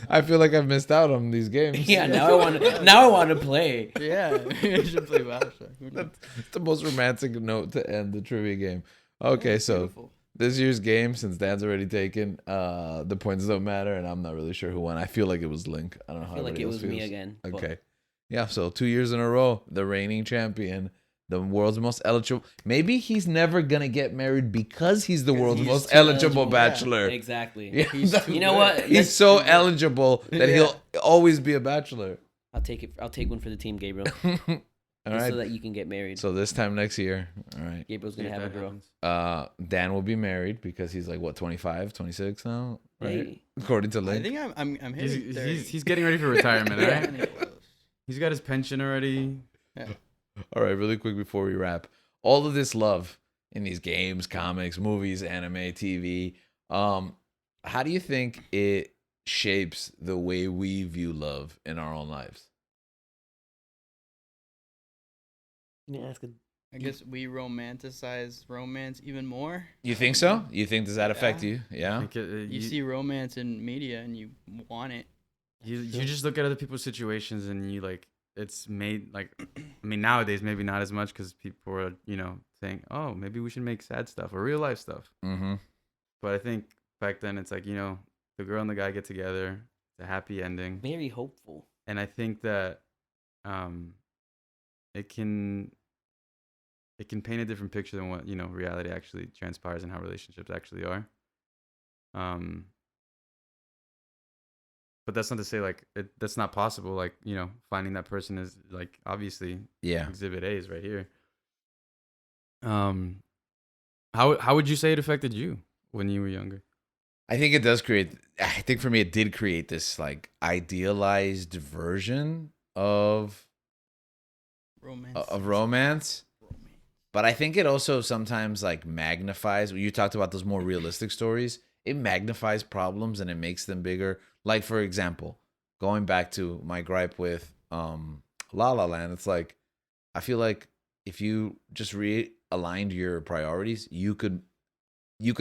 I feel like I've missed out on these games. Yeah. Now I want to play. Yeah, you should play Bioshock. It's the most romantic note to end the trivia game. Okay, so Beautiful. this year's game, since Dan's already taken, the points don't matter, and I'm not really sure who won. I feel like it was Link. I don't know how I feel like everybody it else was me feels. again. but- Okay. Yeah, so 2 years in a row, the reigning champion, the world's most eligible. Maybe he's never going to get married because he's the world's he's most too eligible eligible. bachelor. Exactly. Yeah, He's too You know good. what? he's Let's- so eligible that he'll always be a bachelor. I'll take it. I'll take one for the team, Gabriel, All just right. so that you can get married. So this time next year, all right. Gabriel's gonna If have a that girl. happens. Dan will be married because he's like what 25, 26 now, right? Hey. According to I Link. think I'm hitting 30. He's getting ready for retirement. Yeah. All right. Getting close. He's got his pension already. All right, really quick before we wrap. All of this love in these games, comics, movies, anime, TV, how do you think it shapes the way we view love in our own lives? You didn't ask a I guess we romanticize romance even more. You think so? You think does that affect Yeah. you? Yeah. Like, You see romance in media and you want it. you just look at other people's situations and you like it's made like I mean nowadays maybe not as much because people are saying oh maybe we should make sad stuff or real life stuff, Mm-hmm. but I think back then it's like the girl and the guy get together, it's a happy ending, Very hopeful. and I think that um it can paint a different picture than what reality actually transpires and how relationships actually are. um But that's not to say like that's not possible. Like finding that person is like obviously Yeah. Exhibit A is right here. Um, how would you say it affected you when you were younger? I think it does create. I think for me, it did create this like idealized version Romance. of romance. But I think it also sometimes like magnifies. You talked about those more realistic stories. It magnifies problems and it makes them bigger. Like for example, going back to my gripe with La La Land, it's like I feel like if you just realigned your priorities, you could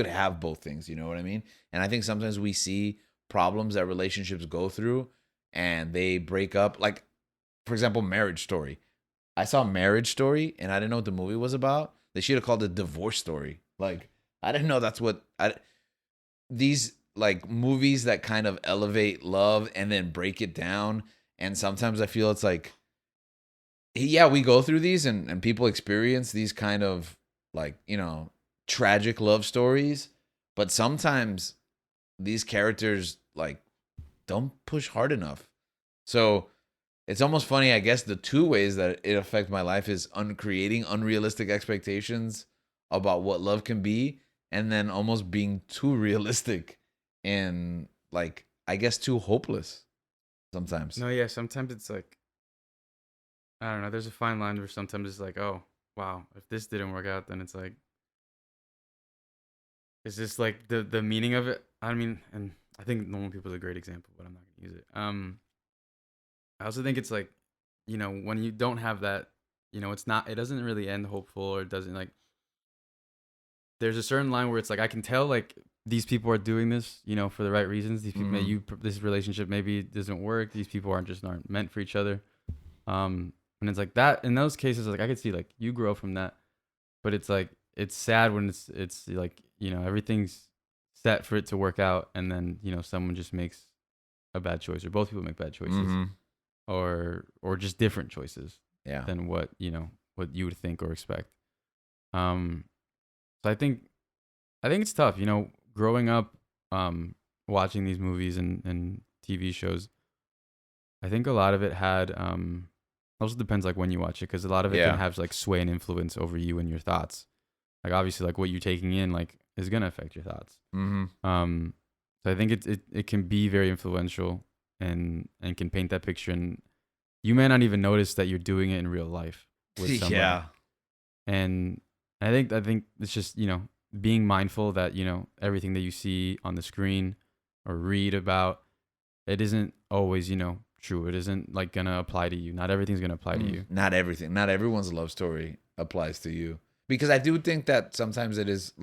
have both things. You know what I mean? And I think sometimes we see problems that relationships go through and they break up. Like for example, Marriage Story. I saw Marriage Story and I didn't know what the movie was about. They should have called it Divorce Story. Like I didn't know that's what these like movies that kind of elevate love and then break it down. And sometimes I feel it's like, yeah, we go through these and people experience these kind of like, tragic love stories. But sometimes these characters like don't push hard enough. So it's almost funny, I guess the two ways that it affects my life is creating unrealistic expectations about what love can be, and then almost being too realistic and like I guess too hopeless sometimes. No, yeah, sometimes it's like I don't know. There's a fine line where sometimes it's like, oh wow, if this didn't work out, then it's like, is this like the meaning of it? I mean, and I think Normal People is a great example, but I'm not gonna use it. I also think it's like, when you don't have that, it doesn't really end hopeful or it doesn't like, there's a certain line where it's like, I can tell like these people are doing this, for the right reasons. These people, this relationship maybe doesn't work. These people aren't meant for each other. And it's like that in those cases, like I could see like you grow from that, but it's like, it's sad when it's like, everything's set for it to work out. And then, someone just makes a bad choice or both people make bad choices. Mm-hmm. Or just different choices Yeah. than what you would think or expect. So I think it's tough, growing up, watching these movies and TV shows. I think a lot of it had also depends like when you watch it, because a lot of it can have like sway and influence over you and your thoughts. Like obviously like what you're taking in like is gonna affect your thoughts. Mm-hmm. So I think it can be very influential and can paint that picture, and you may not even notice that you're doing it in real life with somebody. Yeah. And I think it's just, being mindful that, everything that you see on the screen or read about, it isn't always, true. It isn't like gonna apply to you. Not everything's gonna apply to you. Not everything. Not everyone's love story applies to you. Because I do think that sometimes it is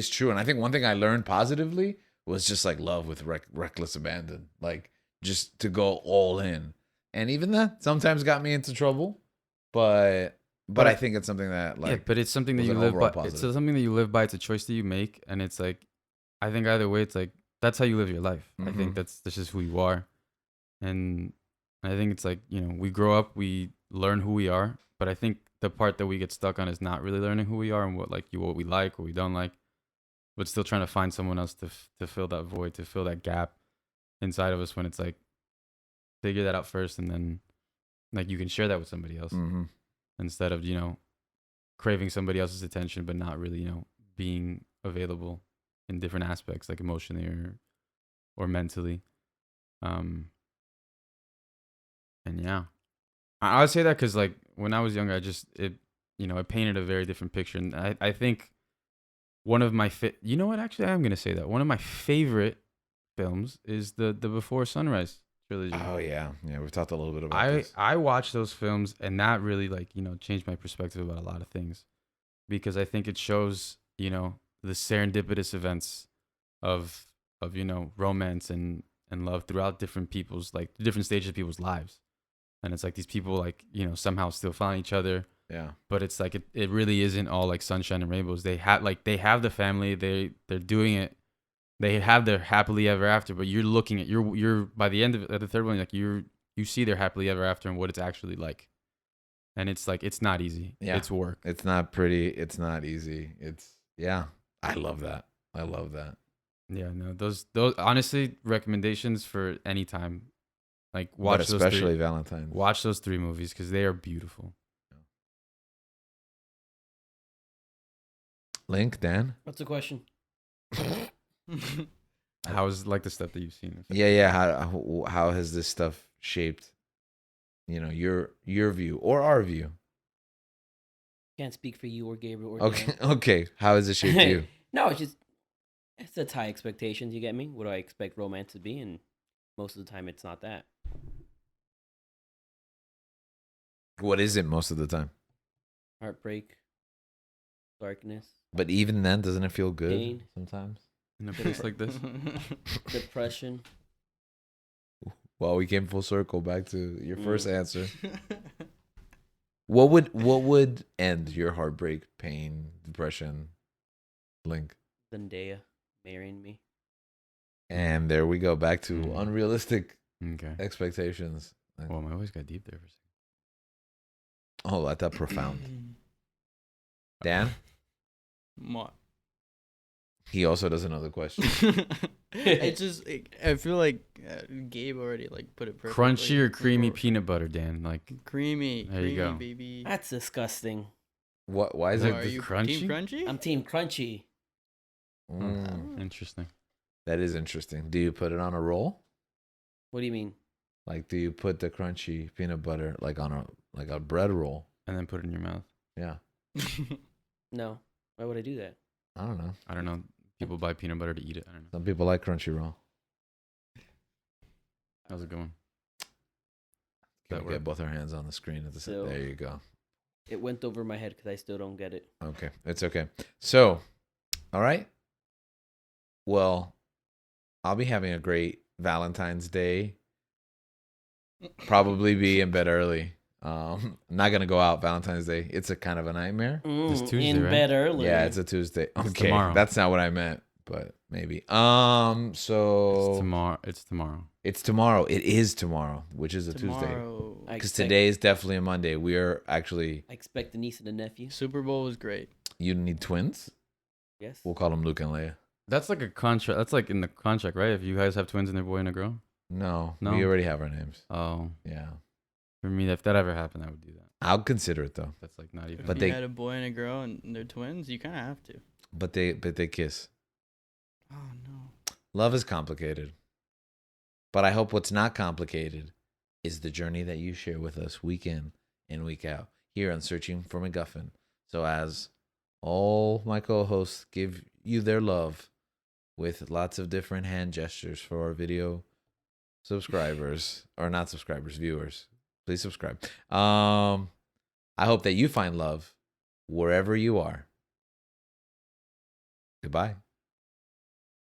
true. And I think one thing I learned positively was just like love with reckless abandon. Like just to go all in. And even that sometimes got me into trouble. But I think it's something that like, yeah, but it's something that was you an live by. overall It's positive. something that you live by. It's a choice that you make, and it's like, I think either way, it's like that's how you live your life. I think Mhm. that's just who you are, and I think it's like we grow up, we learn who we are, but I think the part that we get stuck on is not really learning who we are and what we like, what we don't like, but still trying to find someone else to fill that void, to fill that gap inside of us. When it's like figure that out first, and then like you can share that with somebody else. Mm-hmm. Instead of craving somebody else's attention but not really being available in different aspects like emotionally or mentally. And yeah, I would say that because like when I was younger, it painted a very different picture. And I think one of my actually I am gonna say that one of my favorite films is the Before Sunrise trilogy. Oh yeah, we've talked a little bit about I this. I watched those films, and that really like changed my perspective about a lot of things, because I think it shows the serendipitous events of romance and love throughout different people's like different stages of people's lives, and it's like these people like somehow still find each other, Yeah, but it's like it really isn't all like sunshine and rainbows. They have the family, they're doing it, they have their happily ever after, but you're looking at you're by the end of the third one, like you see their happily ever after and what it's actually like, and it's like it's not easy. Yeah. It's work. it's not pretty. It's not easy. I love that. I love that. Yeah, no, those honestly recommendations for any time, like But watch especially Valentine's. watch those 3 movies because they are beautiful. Link, Dan. What's the question? How's like the stuff that you've seen? Yeah. How has this stuff shaped, your view or our view? Can't speak for you or Gabriel or Okay, Dan. okay. How has it shaped you? No, it's sets high expectations. You get me? What do I expect romance to be? And most of the time, it's not that. What is it most of the time? Heartbreak, darkness, But even then, doesn't it feel good Pain. sometimes? In a place like this, depression. Well, we came full circle back to your first answer. What would end your heartbreak, pain, depression, Link? Zendaya marrying me. And there we go back to Mm. unrealistic okay. expectations. Well, my voice got deep there for a second. Oh, I thought profound. Dan, What? he also doesn't know the question. It's just I feel like Gabe already like put it perfectly. Crunchy or creamy peanut butter, Dan? Like Creamy. There you go. Baby. That's disgusting. What? Why is So it? Are you crunchy? Team Crunchy? I'm team crunchy. interesting. That is interesting. Do you put it on a roll? What do you mean? Like, do you put the crunchy peanut butter like on a bread roll? And then put it in your mouth. Yeah. No. Why would I do that? I don't know. I don't know. People buy peanut butter to eat it. I don't know. Some people like crunchy roll. How's it going? Can That we get work? both our hands on the screen at the same? So- There you go. It went over my head because I still don't get it. Okay, it's okay. So, all right. Well, I'll be having a great Valentine's Day. Probably be in bed early. I'm not gonna go out Valentine's Day. It's a kind of a nightmare. Tuesday, in right? bed early. Yeah, it's a Tuesday. Okay, tomorrow. that's not what I meant, but maybe. It's So tomorrow. It's tomorrow. it's tomorrow. It is tomorrow, which is a Tuesday. Tomorrow. I Because expect- today is definitely a Monday. We are actually. I expect the niece and the nephew. Super Bowl was great. You need twins. Yes. We'll call them Luke and Leia. That's like a contract. That's like in the contract, right? If you guys have twins and they're boy and a girl. No, No? we already have our names. Oh, Yeah, for me, if that ever happened, I would do that. I'll consider it though. That's like not even. But If they- you had a boy and a girl and they're twins, you kind of have to. But they kiss. Oh no. Love is complicated. But I hope what's not complicated is the journey that you share with us week in and week out here on Searching for MacGuffin. So as all my co-hosts give you their love with lots of different hand gestures for our video subscribers or not subscribers, viewers, please subscribe. I hope that you find love wherever you are. Goodbye.